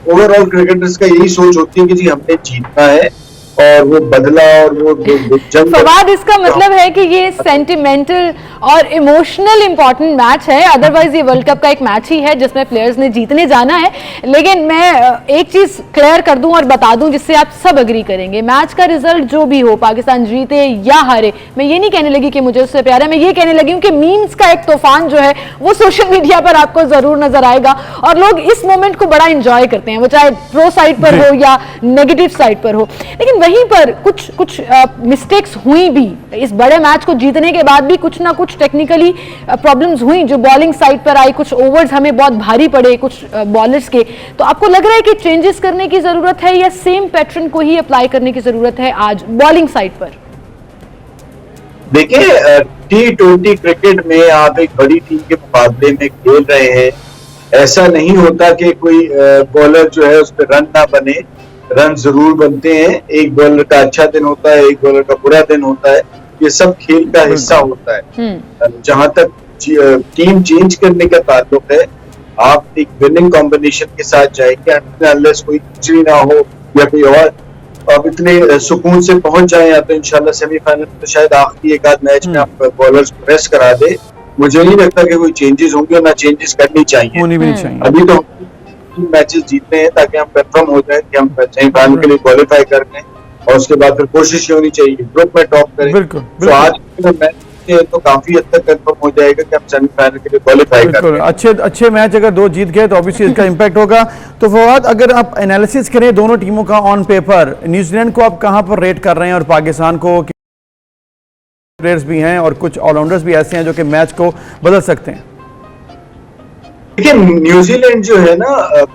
Speaker 4: ओवरऑल क्रिकेटर्स का यही सोच होती है कि जी हमने जीतना है और वो बदला और वो जंग।
Speaker 1: फवाद, इसका मतलब है कि ये सेंटिमेंटल और इमोशनल इंपॉर्टेंट मैच है, अदरवाइज ये वर्ल्ड कप का एक मैच ही है जिसमें प्लेयर्स ने जीतने जाना है। लेकिन मैं एक चीज क्लियर कर दूं और बता दूं जिससे आप सब अग्री करेंगे, मैच का रिजल्ट जो भी हो, पाकिस्तान जीते या हारे, मैं ये नहीं कहने लगी कि मुझे उससे प्यार है, मैं ये कहने लगी हूं कि मीम्स का एक तूफान जो है वो सोशल मीडिया पर आपको जरूर नजर आएगा और लोग इस मोमेंट को बड़ा इंजॉय करते हैं, वो चाहे प्रो साइड पर हो या नेगेटिव साइड पर हो। लेकिन वहीं पर कुछ मिस्टेक्स हुई भी, इस बड़े मैच को जीतने के बाद भी कुछ ना कुछ टेक्निकली प्रॉब्लम्स हुई जो बॉलिंग साइड पर आई, कुछ ओवर्स हमें बहुत भारी पड़े कुछ बॉलर्स के। तो आपको लग रहा है कि चेंजेस करने की जरूरत है या सेम पैटर्न को ही अप्लाई करने की जरूरत है आज बॉलिंग साइड पर?
Speaker 4: देखिए, T20 क्रिकेट में आप एक बड़ी टीम के मुकाबले में खेल रहे हैं, ऐसा नहीं होता कि कोई बॉलर जो है उस पर रन ना बने, रन जरूर बनते हैं। एक बॉलर का अच्छा दिन होता है, एक बॉलर का बुरा दिन होता है, ये सब खेल का हिस्सा होता है। जहां तक टीम चेंज करने का ताल्लुक है, आप एक विनिंग कॉम्बिनेशन के साथ जाएंगे, अनलेस कोई इंजरी ना हो या कोई और आप इतने सुकून से पहुंच जाए, या तो इंशाल्लाह सेमीफाइनल तो शायद आखिरी एक आध मैच में आप बॉलर्स को रेस्ट करा दे। मुझे नहीं लगता कि कोई चेंजेस होंगे और ना चेंजेस करनी चाहिए। अभी तो मैचेस जीतने हैं ताकि हम कंफर्म हो जाए कि हम सेमीफाइनल के लिए क्वालिफाई कर लें, और उसके बाद फिर कोशिश होनी चाहिए ग्रुप में टॉप करें। तो आज मैच तो काफी हद तक कंफर्म हो जाएगा कि हम सेमीफाइनल के लिए क्वालिफाई कर लें।
Speaker 2: अच्छे मैच अगर दो जीत गए तो ऑब्वियसली इसका इम्पैक्ट होगा। तो फवाद, अगर आप एनालिसिस करें दोनों टीमों का ऑन पेपर, न्यूजीलैंड को आप कहां पर रेट कर रहे हैं और पाकिस्तान को? प्लेयर्स भी हैं और कुछ ऑलराउंडर्स भी ऐसे हैं जो कि मैच को बदल सकते हैं।
Speaker 4: देखिए, न्यूजीलैंड जो है ना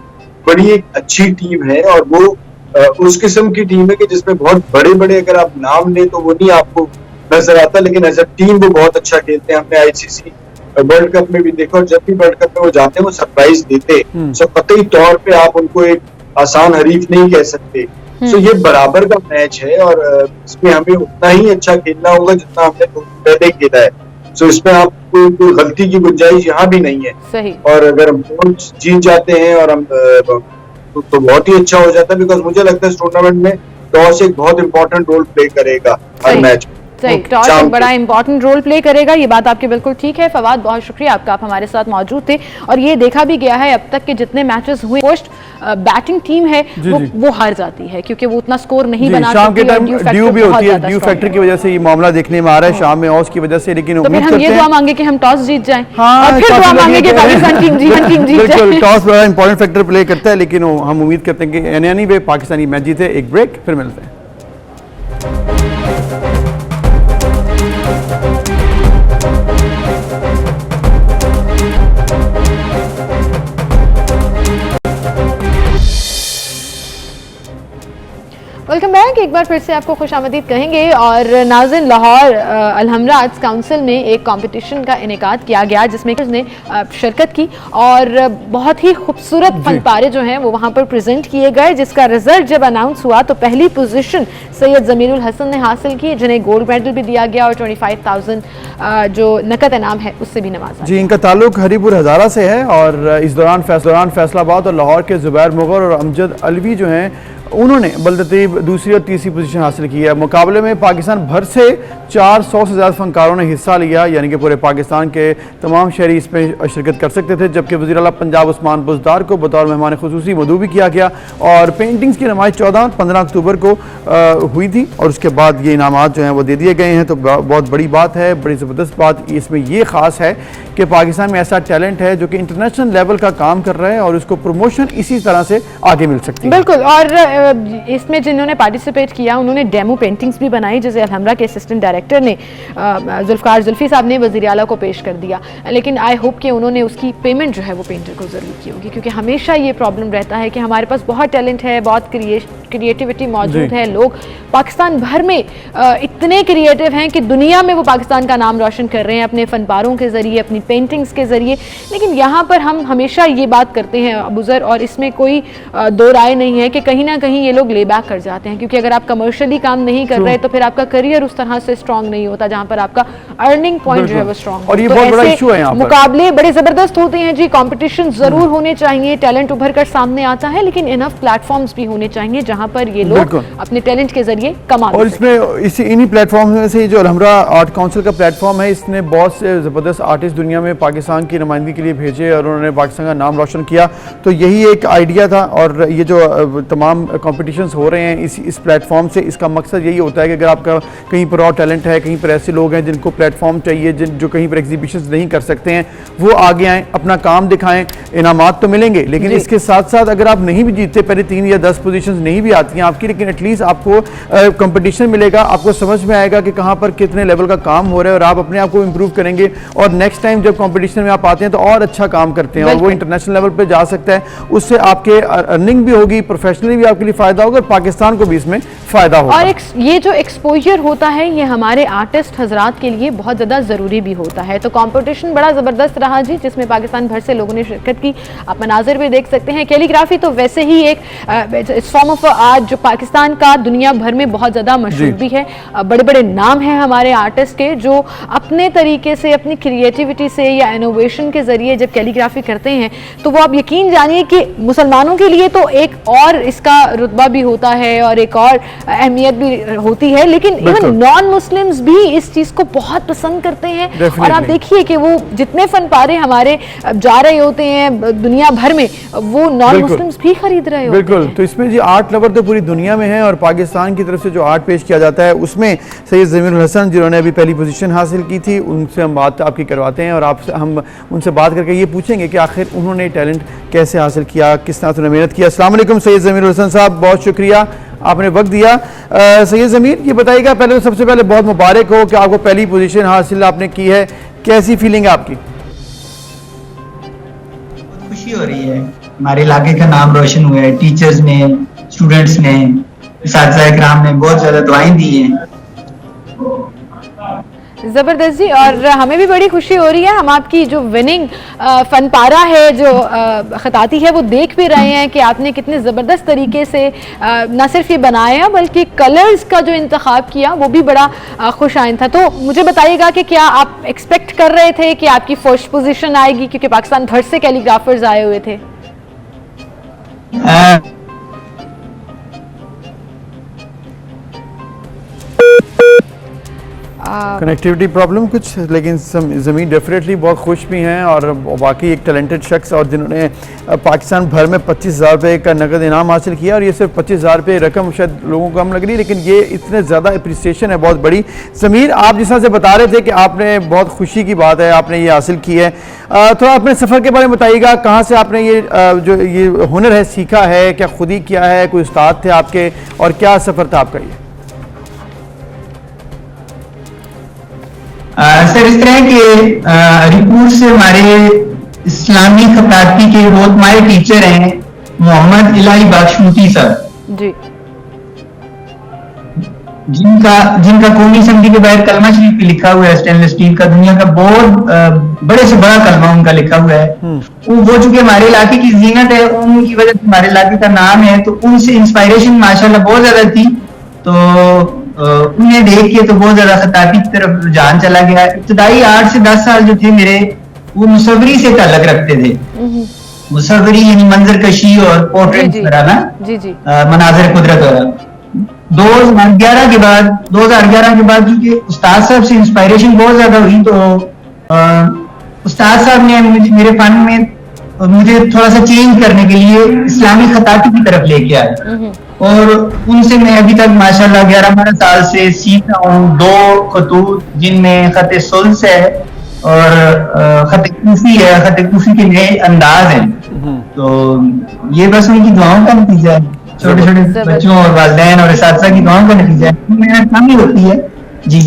Speaker 4: बड़ी एक अच्छी टीम है और वो उस किस्म की टीम है कि जिसमें बहुत बड़े बड़े अगर आप नाम लें तो वो नहीं आपको नजर आता, लेकिन एज अ टीम वो बहुत अच्छा खेलते हैं। हमने ICC वर्ल्ड कप में भी देखा, और जब भी वर्ल्ड कप में वो जाते हैं वो सरप्राइज देते, सो कतई तौर पे आप उनको एक आसान हरीफ नहीं कह सकते। सो ये बराबर का मैच है और इसमें हमें उतना ही अच्छा खेलना होगा जितना हमने पहले खेला है। सो इसमें आप कोई गलती की गुंजाइश यहाँ भी नहीं है।
Speaker 1: सही।
Speaker 4: और अगर हम जीत जाते हैं और हम तो बहुत ही अच्छा हो जाता है, बिकॉज मुझे लगता है इस टूर्नामेंट में टॉस एक बहुत इंपॉर्टेंट रोल प्ले करेगा हर मैच में।
Speaker 1: सही, टॉस एक बड़ा इंपॉर्टेंट रोल प्ले करेगा, ये बात आपकी बिल्कुल ठीक है। फवाद, बहुत शुक्रिया आपका, आप हमारे साथ मौजूद थे। और ये देखा भी गया है अब तक के जितने मैचेस हुए, फर्स्ट बैटिंग टीम है वो हार जाती है क्योंकि वो उतना स्कोर नहीं बना सकती।
Speaker 2: शाम के टाइम ड्यू भी होती है, ड्यू फैक्टर की वजह से ये मामला देखने में आ रहा है, शाम में ऑस की वजह से। लेकिन
Speaker 1: तो फिर हम ये दुआ मांगे कि हम टॉस जीत जाएं और फिर दुआ मांगे कि पाकिस्तान टीम जीत जाए।
Speaker 2: टॉस बड़ा इंपॉर्टेंट फैक्टर प्ले करता है, लेकिन हम उम्मीद करते हैं कि एनी पाकिस्तानी मैच जीते। एक ब्रेक, फिर मिलते हैं।
Speaker 1: Welcome back. एक बार फिर से आपको खुशामदीद कहेंगे। और नाज़िन, लाहौर अलहमरा आर्ट्स काउंसिल में एक कंपटीशन का इनेकाद किया गया जिसमें ने शिरकत की और बहुत ही खूबसूरत फनपारे जो हैं वो वहाँ पर प्रेजेंट किए गए, जिसका रिजल्ट जब अनाउंस हुआ तो पहली पोजीशन सैयद जमीरुल हसन ने हासिल की, जिन्हें गोल्ड मेडल भी दिया गया और 25,000 जो नकद इनाम है उससे भी नवाजा।
Speaker 2: जी, इनका ताल्लुक हरीपुर हज़ारा से है और इस दौरान फैसलाबाद और लाहौर के ज़ुबैर मुग़ल और अमजद अलवी जो हैं उन्होंने बलतरतीब दूसरी और तीसरी पोजीशन हासिल की है। मुकाबले में पाकिस्तान भर से 400 से ज़्यादा फनकारों ने हिस्सा लिया, यानी कि पूरे पाकिस्तान के तमाम शहरी इसमें शिरकत कर सकते थे, जबकि वज़ीर आला पंजाब उस्मान बुज़दार को बतौर मेहमान खुसूसी मदऊ भी किया गया और पेंटिंग्स की नुमाइश 14 और 15 अक्टूबर को हुई थी और उसके बाद ये इनामात जो हैं वो दे दिए गए हैं। तो बहुत बड़ी बात है, बड़ी ज़बरदस्त बात इसमें ये ख़ास है कि पाकिस्तान में ऐसा टैलेंट है जो कि इंटरनेशनल लेवल का काम कर रहा है और उसको प्रमोशन इसी तरह से आगे मिल सकती है।
Speaker 1: बिल्कुल, और इसमें जिन्होंने पार्टिसिपेट किया उन्होंने डेमो पेंटिंग्स भी बनाई, जैसे अलहमरा के असिस्टेंट डायरेक्टर ने जुल्फ़िकार जुल्फ़ी साहब ने वज़ीर आला को पेश कर दिया, लेकिन आई होप कि उन्होंने उसकी पेमेंट जो है वो पेंटर को ज़रूर की होगी, क्योंकि हमेशा ये प्रॉब्लम रहता है कि हमारे पास बहुत टैलेंट है, बहुत क्रिएटिविटी मौजूद है, लोग पाकिस्तान भर में इतने क्रिएटिव हैं कि दुनिया में वो पाकिस्तान का नाम रोशन कर रहे हैं अपने फनपारों के ज़रिए, अपनी पेंटिंग्स के ज़रिए, लेकिन यहाँ पर हम हमेशा ये बात करते हैं अबूज़र, और इसमें कोई दो राय नहीं है कि कहीं ना कहीं ये लोग ले बैक कर जाते हैं, क्योंकि अगर आप कमर्शियली काम नहीं कर रहे तो फिर आपका करियर उस तरह से स्ट्रांग नहीं होता जहां पर आपका अर्निंग पॉइंट जो है वो स्ट्रांग।
Speaker 2: और ये बहुत बड़ा इशू है यहाँ पर।
Speaker 1: मुकाबले बड़े जबरदस्त होते हैं जी, कंपटीशन जरूर होने चाहिए, टैलेंट उभर कर सामने आता है, लेकिन इनफ प्लेटफॉर्म्स भी होने चाहिए जहां पर ये लोग अपने टैलेंट के जरिए कमा।
Speaker 2: और इसमें इन्हीं प्लेटफॉर्म में से जो अलहमरा आर्ट काउंसिल का प्लेटफॉर्म है, इसने बहुत से ज़बरदस्त आर्टिस्ट दुनिया में पाकिस्तान की नुमाइंदगी के लिए भेजे और उन्होंने पाकिस्तान का नाम रोशन किया। तो यही एक आइडिया था और ये जो तमाम कॉम्पिटिशन्स हो रहे हैं इस प्लेटफॉर्म से, इसका मकसद यही होता है कि अगर आपका कहीं पर और टैलेंट है, कहीं पर ऐसे लोग हैं जिनको प्लेटफॉर्म चाहिए, जो कहीं पर एग्जीबिशंस नहीं कर सकते हैं, वो आगे आएँ, अपना काम दिखाएं, इनामात तो मिलेंगे, लेकिन इसके साथ साथ अगर आप नहीं भी जीतते, पहले 3 या 10 पोजीशंस नहीं भी आती हैं आपकी, लेकिन एटलीस्ट आपको कंपटीशन मिलेगा, आपको समझ में आएगा कि कहाँ पर कितने लेवल का काम हो रहा है और आप अपने आप को इम्प्रूव करेंगे और नेक्स्ट टाइम जब कंपटीशन में आप आते हैं तो और अच्छा काम करते हैं और वो इंटरनेशनल लेवल पर जा सकता है। उससे आपके अर्निंग भी होगी, प्रोफेशनली भी आपके लिए फ़ायदा होगा और पाकिस्तान को भी इसमें फ़ायदा होगा।
Speaker 1: और ये जो एक्सपोजर होता है ये हमारे आर्टिस्ट हजरात के लिए बहुत ज़्यादा ज़रूरी भी होता है। तो कंपटीशन बड़ा ज़बरदस्त रहा जी, जिसमें पाकिस्तान भर से लोगों ने शिरकत की। आप मनाजिर भी देख सकते हैं। कैलीग्राफी तो वैसे ही एक फॉर्म ऑफ आर्ट जो पाकिस्तान का दुनिया भर में बहुत ज़्यादा मशहूर भी है। बड़े बड़े नाम हैं हमारे आर्टिस्ट के जो अपने तरीके से, अपनी क्रिएटिविटी से या इनोवेशन के ज़रिए जब कैलीग्राफी करते हैं तो वो आप यकीन जानिए कि मुसलमानों के लिए तो एक और इसका रुतबा भी होता है और एक और अहमियत भी होती है, लेकिन इवन नॉन मुस्लिम्स भी इस चीज़ को बहुत पसंद करते हैं। और आप देखिए कि वो जितने फनपारे हमारे जा रहे होते हैं दुनिया भर में, वो नॉन मुस्लिम्स भी खरीद रहे होते हैं।
Speaker 2: बिल्कुल, तो इसमें जी आर्ट लवर तो पूरी दुनिया में है और पाकिस्तान की तरफ से जो आर्ट पेश किया जाता है उसमें सैयद ज़मीरुल हसन जिन्होंने अभी पहली पोजीशन हासिल की थी, उनसे हम बात आपकी करवाते हैं और हम उनसे बात करके ये पूछेंगे कि आखिर उन्होंने टैलेंट कैसे हासिल किया, किस तरह से उन्होंने मेहनत किया। अस्सलाम वालेकुम सैयद ज़मीरुल हसन साहब, बहुत शुक्रिया आपने वक्त दिया। सैयद ज़मीर, ये बताइएगा पहले तो सबसे पहले बहुत मुबारक हो कि आपको पहली पोजीशन हासिल आपने की है, कैसी फीलिंग है आपकी?
Speaker 5: खुशी हो रही है, हमारे इलाके का नाम रोशन हुआ है, टीचर्स ने, स्टूडेंट्स ने, इस्तिज़ा इकराम ने बहुत ज्यादा दुआएं दी हैं।
Speaker 1: ज़बरदस्त जी, और हमें भी बड़ी खुशी हो रही है। हम आपकी जो विनिंग फनपारा है, जो खताती है, वो देख भी रहे हैं कि आपने कितने ज़बरदस्त तरीके से न सिर्फ ये बनाया बल्कि कलर्स का जो इंतखाब किया वो भी बड़ा खुश आइंद था। तो मुझे बताइएगा कि क्या आप एक्सपेक्ट कर रहे थे कि आपकी फर्स्ट पोजीशन आएगी, क्योंकि पाकिस्तान भर से कैलीग्राफर्स आए हुए थे?
Speaker 2: कनेक्टिविटी प्रॉब्लम कुछ, लेकिन ज़मीन डेफिनेटली बहुत खुश भी हैं और वाकई एक टैलेंटेड शख्स और जिन्होंने पाकिस्तान भर में 25,000 रुपये का नकद इनाम हासिल किया। और ये सिर्फ 25,000 रुपये रकम शायद लोगों को कम लग रही है, लेकिन ये इतने ज़्यादा अप्रिसिएशन है बहुत बड़ी। ज़मीर, आप जिस तरह से बता रहे थे कि आपने बहुत खुशी की बात है आपने ये हासिल की है, थोड़ा अपने सफ़र के बारे में बताइएगा, कहाँ से आपने ये जो ये हुनर है सीखा है, क्या खुद ही किया है, कोई उस्ताद थे आपके, और क्या सफ़र था आपका ये?
Speaker 5: सर, इस तरह के रिपोर्ट से हमारे इस्लामी खताती के बहुत हमारे टीचर हैं मोहम्मद इलाही बख्शूती सर
Speaker 1: जी,
Speaker 5: जिनका कौमी असम्बली के बाहर कलमा शरीफ भी लिखा हुआ है, स्टेनलेस स्टील का, दुनिया का बहुत बड़े से बड़ा कलमा उनका लिखा हुआ है। वो चूंकि हमारे इलाके की जीनत है, उनकी वजह से हमारे इलाके का नाम है, तो उनसे इंस्पायरेशन माशाल्लाह बहुत ज्यादा थी। तो उन्हें देख के तो बहुत ज्यादा खताती की तरफ रुझान चला गया। इब्तदाई 8 से 10 साल जो थे मेरे, वो मुसव्वरी से ताल्लुक रखते थे। मुसव्वरी यानी मंजर कशी और पोर्ट्रेट बनाना,
Speaker 1: जी जी
Speaker 5: मनाजर कुदरत वाला। 2011 के बाद क्योंकि उस्ताद साहब से इंस्पायरेशन बहुत ज्यादा हुई, तो उस्ताद साहब ने मेरे फन में मुझे थोड़ा सा चेंज करने के लिए इस्लामी खताती की तरफ लेके आए, और उनसे मैं अभी तक माशाल्लाह 11-12 साल से सीख रहा हूँ 2 खतूत, जिनमें खत सुल्स है और खत कूफी है। खत कूफी के नए अंदाज हैं, तो ये बस उनकी दुआओं का नतीजा है, छोटे छोटे बच्चों और वालिदैन और इसातिज़ा की दुआओं का नतीजा है, मेहनत कम ही होती है जी।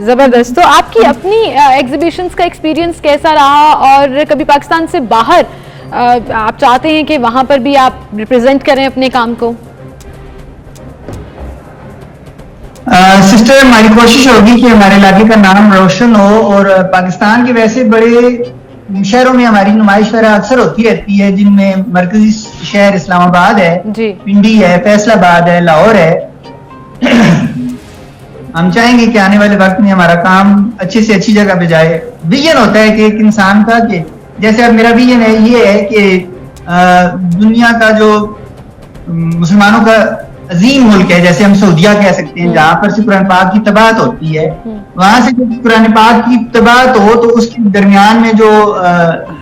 Speaker 1: जबरदस्त। तो आपकी अपनी एग्जीबिशंस का एक्सपीरियंस कैसा रहा, और कभी पाकिस्तान से बाहर आप चाहते हैं कि वहां पर भी आप रिप्रेजेंट करें अपने काम को?
Speaker 5: सिस्टर, हमारी कोशिश होगी कि हमारे इलाके का नाम रोशन हो, और पाकिस्तान के वैसे बड़े शहरों में हमारी नुमाइश वगैरह अक्सर होती रहती है, जिनमें मरकजी शहर इस्लामाबाद है, पिंडी है, फैसलाबाद है, लाहौर है। हम चाहेंगे कि आने वाले वक्त में हमारा काम अच्छे से अच्छी जगह पे जाए। विजन होता है कि एक इंसान का, कि जैसे अब मेरा विजन है ये है कि दुनिया का जो मुसलमानों का अजीम मुल्क है, जैसे हम सऊदिया कह सकते हैं, जहां पर से कुरान पाक की तबात होती है, वहां से जब कुरान पाक की तबात हो तो उसके दरमियान में जो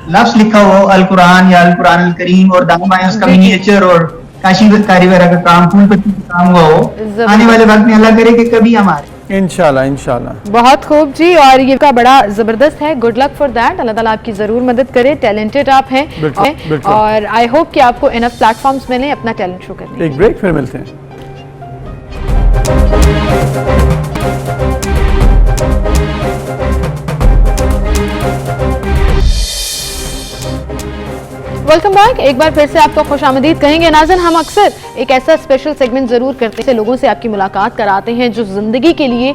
Speaker 5: लफ्ज लिखा हो अल कुरान या अल कुरान अल करीम, और दाएं बाएं उसका मिनिएचर और काशीकारी वगैरह का काम, फूल पत्ती का काम हुआ हो, आने वाले वक्त में अल्लाह करे कि कभी हमारे
Speaker 2: इंशाल्लाह।
Speaker 1: बहुत खूब जी, और ये का बड़ा जबरदस्त है। गुड लक फॉर दैट, अल्लाह ताला आपकी जरूर मदद करे। टैलेंटेड आप हैं, और आई होप कि आपको इनफ प्लेटफॉर्म्स मिलें अपना टैलेंट शो करने।
Speaker 2: एक ब्रेक, फिर मिलते हैं।
Speaker 1: Welcome back. एक बार फिर से आपको खुशामदीद कहेंगे। नाज़रीन, हम अक्सर एक ऐसा स्पेशल सेगमेंट जरूर करते हैं, लोगों से आपकी मुलाकात कराते हैं जो जिंदगी के लिए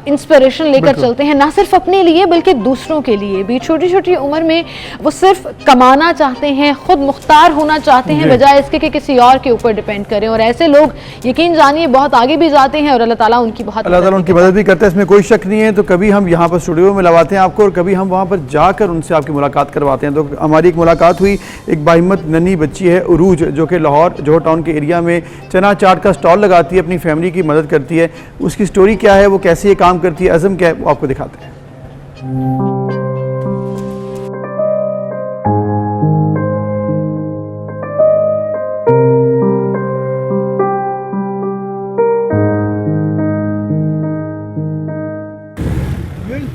Speaker 1: इंस्पिरेशन लेकर चलते हैं, ना सिर्फ अपने लिए बल्कि दूसरों के लिए भी। छोटी छोटी उम्र में वो सिर्फ कमाना चाहते हैं, खुद मुख्तार होना चाहते हैं, बजाय इसके कि किसी और के ऊपर डिपेंड करें। और ऐसे लोग यकीन जानिए बहुत आगे भी जाते हैं, और अल्लाह ताला उनकी
Speaker 2: मदद भी करते हैं, इसमें कोई शक नहीं है। तो कभी हम यहाँ पर स्टूडियो में लवाते हैं आपको, और कभी हम वहाँ पर जाकर उनसे आपकी मुलाकात करवाते हैं। तो हमारी एक मुलाकात हुई, एक बाहिम्मत नन्ही बच्ची है उरूज, जो कि लाहौर जोहर टाउन के एरिया में चना चाट का स्टॉल लगाती है, अपनी फैमिली की मदद करती है। उसकी स्टोरी क्या है, वो कैसे ये काम करती है, अज़म क्या है, वो आपको दिखाते हैं।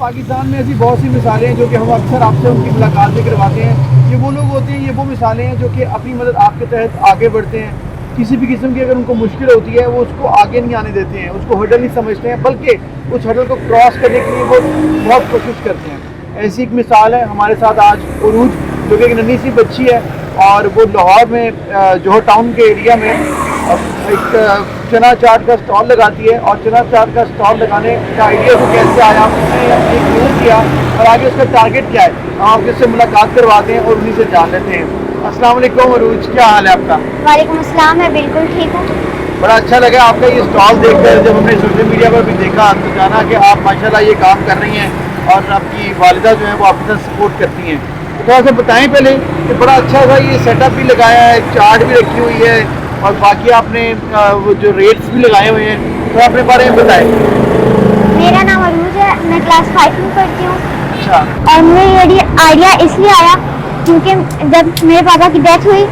Speaker 2: पाकिस्तान में ऐसी बहुत सी मिसालें हैं जो कि हम अक्सर आपसे उनकी मुलाकात भी करवाते हैं। ये वो लोग होते हैं, ये वो मिसालें हैं जो कि अपनी मदद आपके तहत आगे बढ़ते हैं। किसी भी किस्म की अगर उनको मुश्किल होती है, वो उसको आगे नहीं आने देते हैं, उसको हर्डल नहीं समझते हैं, बल्कि उस हर्डल को क्रॉस करने के लिए वो बहुत कोशिश करते हैं। ऐसी एक मिसाल है हमारे साथ आज उरूज, जो कि एक नन्ही सी बच्ची है, और वो लाहौर में जोहर टाउन के एरिया में एक चना चाट का स्टॉल लगाती है। और चना चाट का स्टॉल लगाने का आइडिया को कैसे आया, उसने क्यों किया, और आगे उसका टारगेट क्या है, हम आपके से मुलाकात करवाते हैं और उन्हीं से जान लेते हैं। अस्सलाम वालेकुम अरूज, क्या हाल है आपका?
Speaker 6: वालेकुम अस्सलाम, मैं बिल्कुल ठीक हूँ।
Speaker 2: बड़ा अच्छा लगा आपका ये स्टॉल देखकर। जब हमने सोशल मीडिया पर भी देखा तो जाना कि आप माशाल्लाह ये काम कर रही हैं, और आपकी वालिदा जो है वो आपके साथ सपोर्ट करती हैं। तो थोड़ा सा बताएं पहले कि बड़ा अच्छा सा ये सेटअप भी लगाया है, चार्ट भी रखी हुई है, और बाकी आपने वो जो रेट्स भी लगाए हुए हैं, तो अपने बारे में बताएं।
Speaker 6: मेरा नाम अरूज है, मैं क्लास 5 में पढ़ती हूँ।
Speaker 2: अच्छा।
Speaker 6: और मुझे ये आइडिया इसलिए आया क्योंकि जब मेरे पापा की डेथ हुई,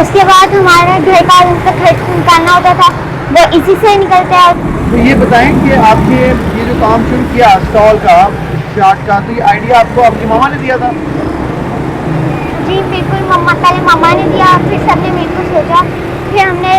Speaker 6: उसके बाद हमारे घर का खर्च निकालना होता था, वो इसी से निकलता है।
Speaker 2: तो ये बताएं कि आपने ये जो काम शुरू किया स्टॉल का, चाट का, तो ये आइडिया आपको आपकी मामा ने दिया था?
Speaker 6: जी बिल्कुल, पहले मामा ने दिया, फिर सबने मिलकर सोचा, फिर हमने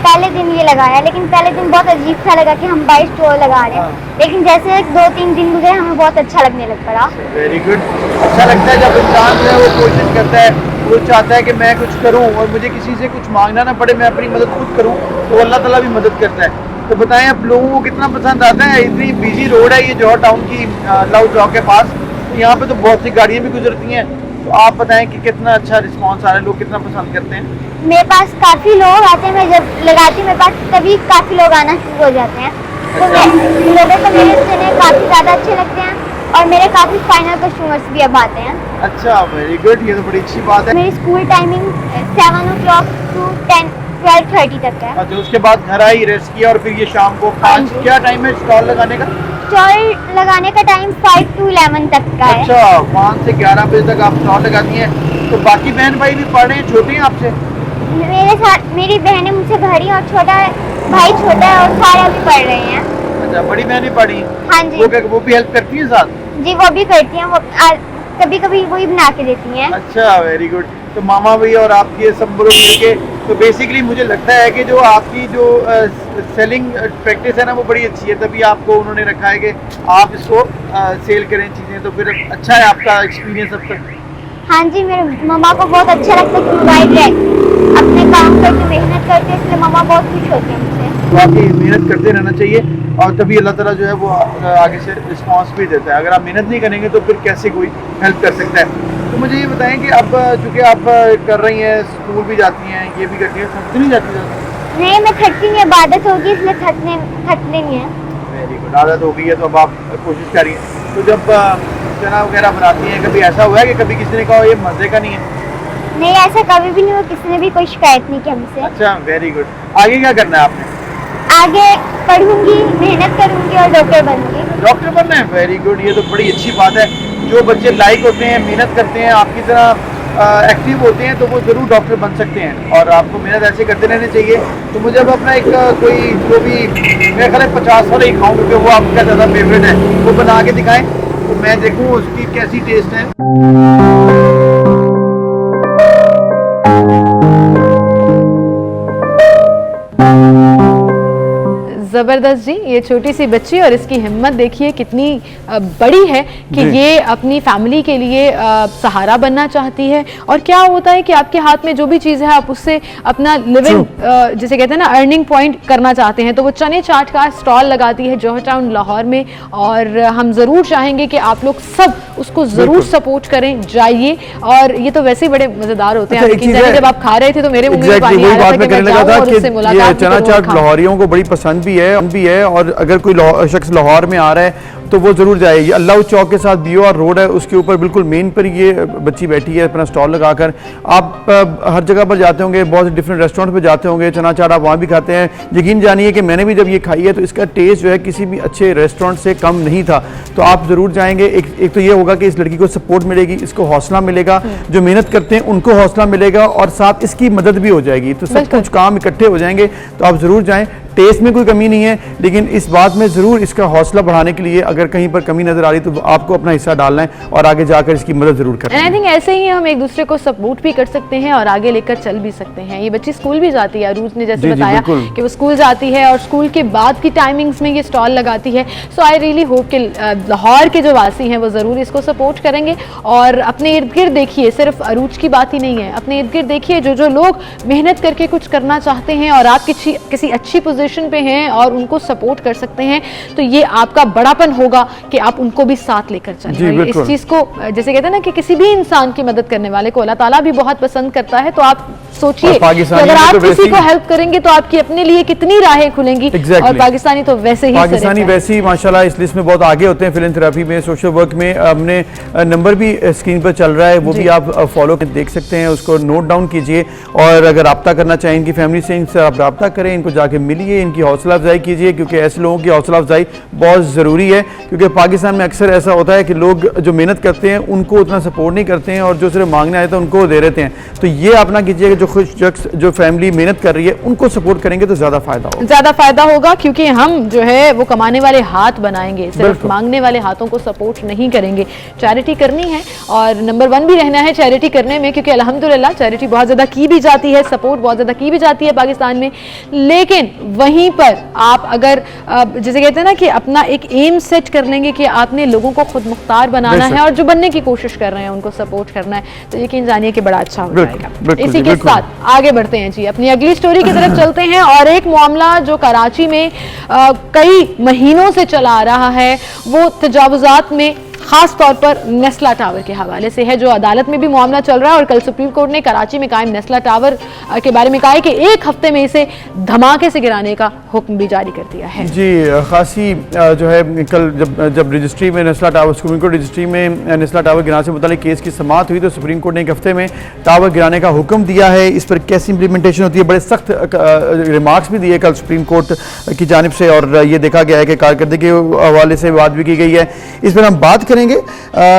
Speaker 6: पहले दिन ये लगाया। लेकिन पहले दिन बहुत अजीब सा लगा कि हम 22 स्टॉल लगा रहे हैं, लेकिन जैसे 2-3 दिन गुजरे हमें बहुत अच्छा लगने लग पड़ा।
Speaker 2: Very good. अच्छा लगता है जब इंसान जो है वो कोशिश करता है, वो चाहता है कि मैं कुछ करूं और मुझे किसी से कुछ मांगना ना पड़े, मैं अपनी मदद खुद करूं, तो अल्लाह ताला भी मदद करता है। तो बताएं आप लोगों को कितना पसंद आता है? इतनी बिजी रोड है ये जोहर टाउन की लाहौर चौक के पास, तो यहाँ पे तो बहुत सी गाड़ियाँ भी गुजरती हैं। तो आप बताएं कि कितना अच्छा रिस्पॉन्स आ रहा है, लोग कितना पसंद करते हैं?
Speaker 6: मेरे पास काफ़ी लोग आते हैं, मैं जब लगाती हूँ मेरे पास तभी काफ़ी लोग आना शुरू हो जाते हैं। तो लोगों को मेरे चने काफ़ी ज़्यादा अच्छे लगते हैं, और मेरे काफी फाइनल कस्टमर्स भी अब आते हैं।
Speaker 2: अच्छा, वेरी गुड, ये तो बड़ी अच्छी बात है।
Speaker 6: मेरी स्कूल टाइमिंग 7 o'clock to 12:30 तक है।
Speaker 2: अच्छा, उसके बाद घर आई, रेस्ट किया और फिर ये शाम को 5, क्या टाइम है स्टॉल लगाने का?
Speaker 6: स्टॉल लगाने का टाइम 5 to 11 तक का है।
Speaker 2: अच्छा, 5 से 11 बजे तक आप स्टॉल लगाती हैं। तो बाकी बहन भाई भी पढ़ रहे हैं, छोटे हैं आपसे?
Speaker 6: मेरे साथ मेरी बहनें मुझसे बड़ी और छोटा भाई छोटा है और सारे अभी पढ़ रहे हैं।
Speaker 2: अच्छा, बड़ी बहन भी पढ़ी?
Speaker 6: हाँ जी।
Speaker 2: वो भी हेल्प करती है साथ?
Speaker 6: जी, वो भी करती हैं, वो कभी कभी वही बना के देती हैं।
Speaker 2: अच्छा, वेरी गुड। तो मामा भी और आपकी ये सब लोग मिलके, तो बेसिकली मुझे लगता है कि जो आपकी जो सेलिंग प्रैक्टिस है ना वो बड़ी अच्छी है, तभी आपको उन्होंने रखा है कि आप इसको सेल करें चीज़ें, तो फिर अच्छा है आपका एक्सपीरियंस अब तक।
Speaker 6: हाँ जी, मेरे मम्मा को बहुत अच्छा लगता है कि भाई अपने काम करके मेहनत करते हैं, इसलिए मम्मा बहुत खुश होती है मुझसे।
Speaker 2: वाकई मेहनत करते रहना चाहिए और तभी अल्लाह ताला जो है वो आगे से रिस्पांस भी देता है। अगर आप मेहनत नहीं करेंगे तो फिर कैसे कोई हेल्प कर सकता है। तो मुझे ये बताएं कि अब चूँकि आप कर रही हैं, स्कूल भी जाती हैं, ये भी करती हैं, थकती नहीं जाती ज़्यादा?
Speaker 6: नहीं, मैं थकती नहीं, आदत होगी इसलिए थकने नहीं है।
Speaker 2: वेरी गुड, आदत हो गई है तो अब आप कोशिश करिए। तो जब चना वगैरह बनाती हैं, कभी ऐसा हुआ है कि कभी किसी ने कहा ये मज़े का नहीं है?
Speaker 6: नहीं, ऐसा कभी भी नहीं हुआ, किसी ने भी कोई शिकायत नहीं की हमसे।
Speaker 2: अच्छा, वेरी गुड। आगे क्या करना है आपने?
Speaker 6: आगे पढ़ूंगी, मेहनत करूंगी और डॉक्टर बनूंगी।
Speaker 2: डॉक्टर बनना है, वेरी गुड, ये तो बड़ी अच्छी बात है। जो बच्चे लाइक होते हैं, मेहनत करते हैं, आपकी तरह एक्टिव होते हैं, तो वो ज़रूर डॉक्टर बन सकते हैं और आपको मेहनत ऐसे करते रहने चाहिए। तो मुझे अब अपना एक कोई जो भी मेरे ख्याल 50 वाला ही खाऊँ, क्योंकि वो आपका ज़्यादा फेवरेट है, वो बना के दिखाएं तो मैं देखूँ उसकी कैसी टेस्ट है।
Speaker 1: जबरदस्त जी, ये छोटी सी बच्ची और इसकी हिम्मत देखिए कितनी बड़ी है कि ये अपनी फैमिली के लिए सहारा बनना चाहती है। और क्या होता है कि आपके हाथ में जो भी चीज़ है आप उससे अपना लिविंग जिसे कहते हैं ना अर्निंग पॉइंट करना चाहते हैं। तो वो चने चाट का स्टॉल लगाती है जौहर टाउन लाहौर में और हम ज़रूर चाहेंगे कि आप लोग सब उसको ज़रूर सपोर्ट करें, जाइए। और ये तो वैसे ही बड़े मज़ेदार होते हैं। लेकिन जब आप खा रहे थे तो मेरे मुंह में पानी आ रहा था कि मैं जाऊं और उससे मुलाकात
Speaker 2: चना चाट लाहौरियों को बड़ी पसंद भी है और अगर कोई शख्स लाहौर में आ रहा है तो वो जरूर जाएगी। अल्लाह चौक के साथ BOR रोड है, उसके ऊपर बिल्कुल मेन पर ये बच्ची बैठी है अपना स्टॉल लगाकर। आप हर जगह पर जाते होंगे, बहुत डिफरेंट रेस्टोरेंट पर जाते होंगे, चना चाट आप वहाँ भी खाते हैं। यकीन जानिए कि मैंने भी जब ये खाई है तो इसका टेस्ट जो है किसी भी अच्छे रेस्टोरेंट से कम नहीं था। तो आप ज़रूर जाएंगे। एक तो ये होगा कि इस लड़की को सपोर्ट मिलेगी, इसको हौसला मिलेगा, जो मेहनत करते हैं उनको हौसला मिलेगा और साथ इसकी मदद भी हो जाएगी। तो सब कुछ काम इकट्ठे हो जाएंगे। तो आप ज़रूर जाएँ। टेस्ट में कोई कमी नहीं है, लेकिन इस बात में ज़रूर इसका हौसला बढ़ाने के लिए अगर कहीं पर कमी नज़र आ रही तो आपको अपना हिस्सा डालना है और आगे जाकर इसकी मदद ज़रूर करना है।
Speaker 1: आई थिंक ऐसे ही हम एक दूसरे को सपोर्ट भी कर सकते हैं और आगे लेकर चल भी सकते हैं। ये बच्ची स्कूल भी जाती है, अरूज ने जैसे बताया कि वो स्कूल जाती है और स्कूल के बाद की टाइमिंग्स में ये स्टॉल लगाती है। सो आई रियली होप कि लाहौर के जो वासी हैं वो ज़रूर इसको सपोर्ट करेंगे। और अपने इर्द गिर्द देखिए, सिर्फ अरूज की बात ही नहीं है, अपने इर्द गिर्द देखिए जो लोग मेहनत करके कुछ करना चाहते हैं और आप किसी अच्छी पोजीशन पे हैं और उनको सपोर्ट कर सकते हैं, तो ये आपका बड़ापन होगा कि आप उनको भी साथ लेकर चलें। इस चीज को जैसे कहते हैं ना कि किसी भी इंसान की मदद करने वाले को अल्लाह ताला भी बहुत पसंद करता है। तो आप सोचिए कि अगर आप किसी को हेल्प करेंगे तो आपकी अपने लिए कितनी राहें खुलेंगी। और पाकिस्तानी तो वैसे ही
Speaker 2: माशाल्लाह इस लिस्ट में बहुत आगे होते हैं। फिलैंथ्रोपी में, सोशल वर्क में हमने नंबर भी स्क्रीन पर चल रहा है, वो भी आप फॉलो देख सकते हैं, उसको नोट डाउन कीजिए। और अगर रब्ता करना चाहें इनकी फैमिली से, इनसे आप रब्ता करें, इनको जाके मिलिए, इनकी हौसला अफजाई कीजिए, क्योंकि ऐसे लोगों की हौसला अफजाई बहुत ज़रूरी है। क्योंकि पाकिस्तान में अक्सर ऐसा होता है कि लोग जो मेहनत करते हैं उनको उतना सपोर्ट नहीं करते हैं और जो सिर्फ मांगने आए तो उनको दे देते हैं। तो ये अपना कीजिए कि जो खुश शख्स, जो फैमिली मेहनत कर रही है उनको सपोर्ट करेंगे तो ज़्यादा फायदा होगा, क्योंकि हम जो है वो कमाने वाले हाथ बनाएंगे, सिर्फ मांगने वाले हाथों को सपोर्ट नहीं करेंगे। चैरिटी करनी है और नंबर 1 भी रहना है चैरिटी करने में, क्योंकि अल्हम्दुलिल्लाह चैरिटी बहुत ज़्यादा की भी जाती है, सपोर्ट बहुत ज़्यादा की भी जाती है पाकिस्तान में। लेकिन वहीं पर आप अगर जैसे कहते हैं ना कि अपना एक एम सेट कर लेंगे कि आपने लोगों को खुद मुख्तार बनाना है और जो बनने की कोशिश कर रहे हैं उनको सपोर्ट करना है, तो यकीन जानिए कि बड़ा अच्छा हो जाएगा। इसी के साथ आगे बढ़ते हैं जी, अपनी अगली स्टोरी की तरफ चलते हैं। और एक मामला जो कराची में कई महीनों से चला आ रहा है, वो तजावुजात में
Speaker 1: खास तौर पर नेस्ला टावर के हवाले से है, जो अदालत में भी मामला चल रहा है और कल सुप्रीम कोर्ट ने कराची में कायम नेस्ला टावर के बारे में कहा है कि 1 हफ्ते में इसे धमाके से गिराने का हुक्म भी जारी कर दिया है।
Speaker 2: जी, खासी जो है कल जब रजिस्ट्री में Nasla tower, supreme court registry में नेस्ला टावर गिराने से मुतालिक केस की समाअत हुई तो सुप्रीम कोर्ट ने 1 हफ्ते में टावर गिराने का हुक्म दिया है। इस पर कैसी इंप्लीमेंटेशन होती है, बड़े सख्त रिमार्क्स भी दिए कल सुप्रीम कोर्ट की जानिब से, और ये देखा गया है कि कारकर्दगी के हवाले से बात भी की गई है। इस पर हम बात करेंगे।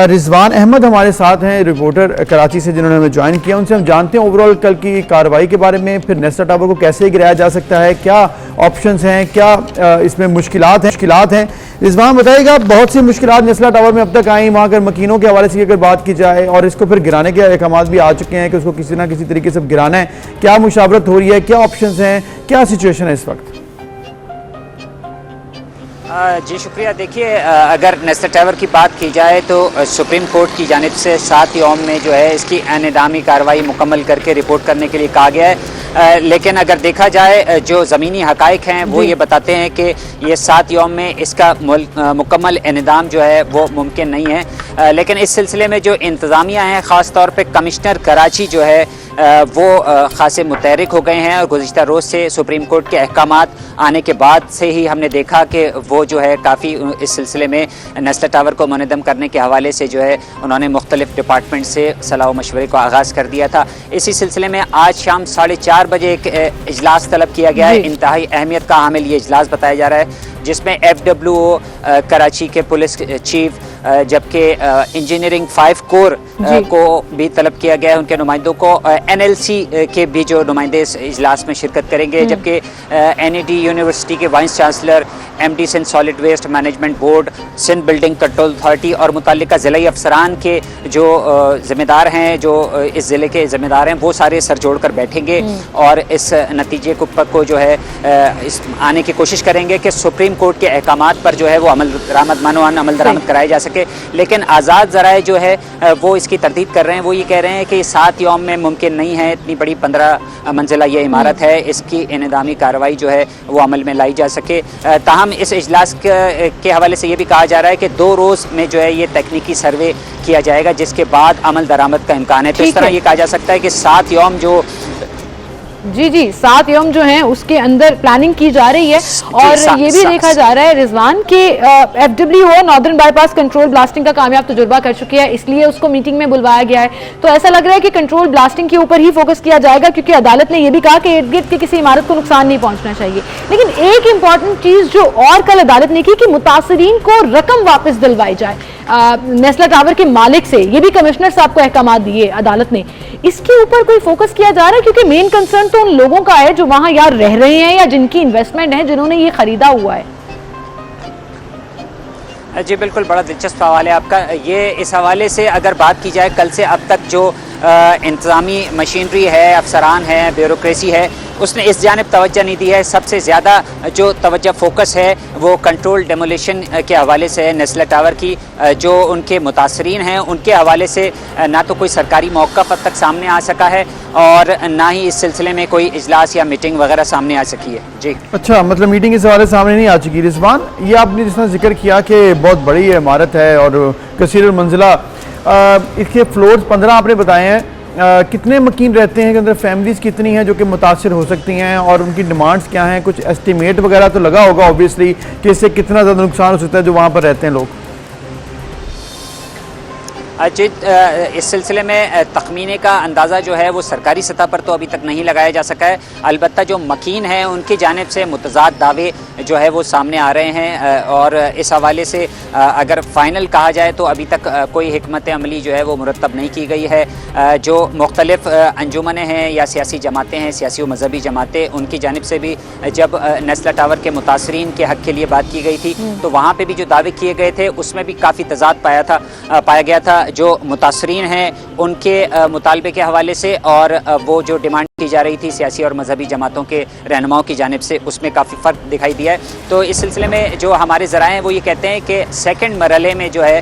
Speaker 2: रिजवान अहमद हमारे साथ हैं, रिपोर्टर कराची से, जिन्होंने हमें ज्वाइन किया। उनसे हम जानते हैं ओवरऑल कल की कार्रवाई के बारे में, फिर नेस्ला टावर को कैसे गिराया जा सकता है, क्या ऑप्शंस हैं, क्या इसमें मुश्किलात हैं। रिजवान बताइएगा, बहुत सी मुश्किलात नेस्ला टावर में अब तक आई, वहाँ के मकीनों के हवाले से अगर बात की जाए, और इसको फिर गिराने के अहकाम भी आ चुके हैं कि उसको किसी ना किसी तरीके से गिराना है, क्या मुशावरत हो रही है, क्या ऑप्शंस हैं, क्या सिचुएशन है इस वक्त?
Speaker 7: जी शुक्रिया। देखिए, अगर नेस्ला टावर की बात की जाए तो सुप्रीम कोर्ट की जानिब से 7 यौम में जो है इसकी एनिदामी कार्रवाई मुकम्मल करके रिपोर्ट करने के लिए कहा गया है, लेकिन अगर देखा जाए जो ज़मीनी हकाइक हैं वो ये बताते हैं कि ये 7 यौम में इसका मुकम्मल एनिदाम जो है वो मुमकिन नहीं है। लेकिन इस सिलसिले में जो इंतज़ामिया हैं, ख़ास तौर पर कमिश्नर कराची जो है वो खासे मुतहरिक हो गए हैं, और गुज़िश्ता रोज़ से सुप्रीम कोर्ट के अहकामात आने के बाद से ही हमने देखा कि वो जो है काफ़ी इस सिलसिले में नेस्ला टावर को मुनज़्ज़म करने के हवाले से जो है उन्होंने मुख्तलिफ डिपार्टमेंट से सलाह मशवरे को आगाज़ कर दिया था। इसी सिलसिले में आज शाम 4:30 बजे एक इजलास तलब किया गया है। इंतहाई अहमियत का हामिल ये इजलास बताया जा रहा है, जिसमें FWO कराची के पुलिस चीफ, जबकि इंजीनियरिंग 5 कोर को भी तलब किया गया है, उनके नुमाइंदों को, NLC के भी जो नुमाइंदे इस इजलास में शिरकत करेंगे, जबकि NED यूनिवर्सिटी के vice chancellor, MD Sindh solid waste management board, Sindh building control authority और मुतल्लिका ज़िलाई अफसरान के जो ज़िम्मेदार हैं, जो इस ज़िले के ज़िम्मेदार हैं, वो सारे सर जोड़ कर बैठेंगे और इस नतीजे को जो है इस आने की कोशिश करेंगे कि सुप्रीम कोर्ट के अहकामात पर जो है वो अमल दरामद कराया जा सके। लेकिन आज़ाद ज़राए जो है वो इसकी तरदीद कर रहे हैं, वो ये कह रहे हैं कि 7 यौम में मुमकिन नहीं है, इतनी बड़ी 15 मंजिला ये इमारत है, इसकी इनेदामी कार्रवाई जो है वो अमल में लाई जा सके। ताहम इस इजलास के हवाले से ये भी कहा जा रहा है कि 2 रोज़ में जो है ये तकनीकी सर्वे किया जाएगा, जिसके बाद अमल दरामद का इम्कान है। तो इस तरह ये कहा जा सकता है कि 7 यौम जो
Speaker 1: जी 7 यौम जो हैं उसके अंदर प्लानिंग की जा रही है। और ये भी देखा जा रहा है रिजवान कि FWO northern bypass control blasting का कामयाब तजुर्बा कर चुकी है, इसलिए उसको मीटिंग में बुलवाया गया है। तो ऐसा लग रहा है कि कंट्रोल ब्लास्टिंग के ऊपर ही फोकस किया जाएगा, क्योंकि अदालत ने यह भी कहा कि इर्द गिर्द की किसी इमारत को नुकसान नहीं पहुंचना चाहिए। लेकिन एक इंपॉर्टेंट चीज जो और कल अदालत ने की कि मुतासरीन को रकम वापस दिलवाई जाए नेस्ला टावर के मालिक से, ये भी कमिश्नर साहब को अहकाम दिए अदालत ने। इसके ऊपर कोई फोकस किया जा रहा है, क्योंकि मेन कंसर्न तो उन लोगों का है जो वहां यार रह रहे हैं या जिनकी इन्वेस्टमेंट है, जिन्होंने ये खरीदा हुआ है।
Speaker 7: जी बिल्कुल, बड़ा दिलचस्प सवाल है आपका ये। इस हवाले से अगर बात की जाए, कल से अब तक जो इंतज़ामी मशीनरी है, अफसरान है, ब्यूरोक्रेसी है, उसने इस जानिब तवज्जो नहीं दी है। सबसे ज़्यादा जो तवज्जो फोकस है वो कंट्रोल डेमोलिशन के हवाले से है। नेस्ला टावर की जो उनके मुतासरीन हैं उनके हवाले से ना तो कोई सरकारी मौक़िफ़ अब तक सामने आ सका है, और ना ही इस सिलसिले में कोई इजलास या मीटिंग वगैरह सामने आ सकी है। जी
Speaker 2: अच्छा, मतलब मीटिंग इस हवाले सामने नहीं आ चुकी। रिजवान, ये आपने जिस तरह जिक्र किया कि बहुत बड़ी इमारत है और कसीर मंजिला, इसके फ्लोर्स 15 आपने बताए हैं, कितने मकीन रहते हैं के अंदर, फैमिलीज कितनी हैं जो कि मुतासिर हो सकती हैं, और उनकी डिमांड्स क्या हैं? कुछ एस्टिमेट वगैरह तो लगा होगा ऑब्वियसली कि इससे कितना ज़्यादा नुकसान हो सकता है जो वहाँ पर रहते हैं लोग?
Speaker 7: जी, इस सिलसिले में तखमीने का अंदाज़ा जो है वो सरकारी सतह पर तो अभी तक नहीं लगाया जा सका है। अलबत्ता जो मकीन हैं उनकी जानिब से मुतज़ाद दावे जो है वो सामने आ रहे हैं, और इस हवाले से अगर फ़ाइनल कहा जाए तो अभी तक कोई हिकमत अमली जो है वो मुरतब नहीं की गई है। जो मुख्तलिफ़ अंजुमनें हैं या सियासी जमातें हैं, सियासी और मजहबी जमातें, उनकी जानिब से भी जब नेस्ला टावर के मुतासरीन के हक़ के लिए बात की गई थी तो वहाँ पर भी जो दावे किए गए थे उसमें भी काफ़ी तज़ाद पाया गया था। जो मुतासरीन हैं उनके मुतालबे के हवाले से और वो जो डिमांड की जा रही थी सियासी और मजहबी जमातों के रहनुमाओं की जानिब से, उसमें काफ़ी फ़र्क दिखाई दिया है। तो इस सिलसिले में जो हमारे ज़राए हैं वो ये कहते हैं कि सेकंड मरहले में जो है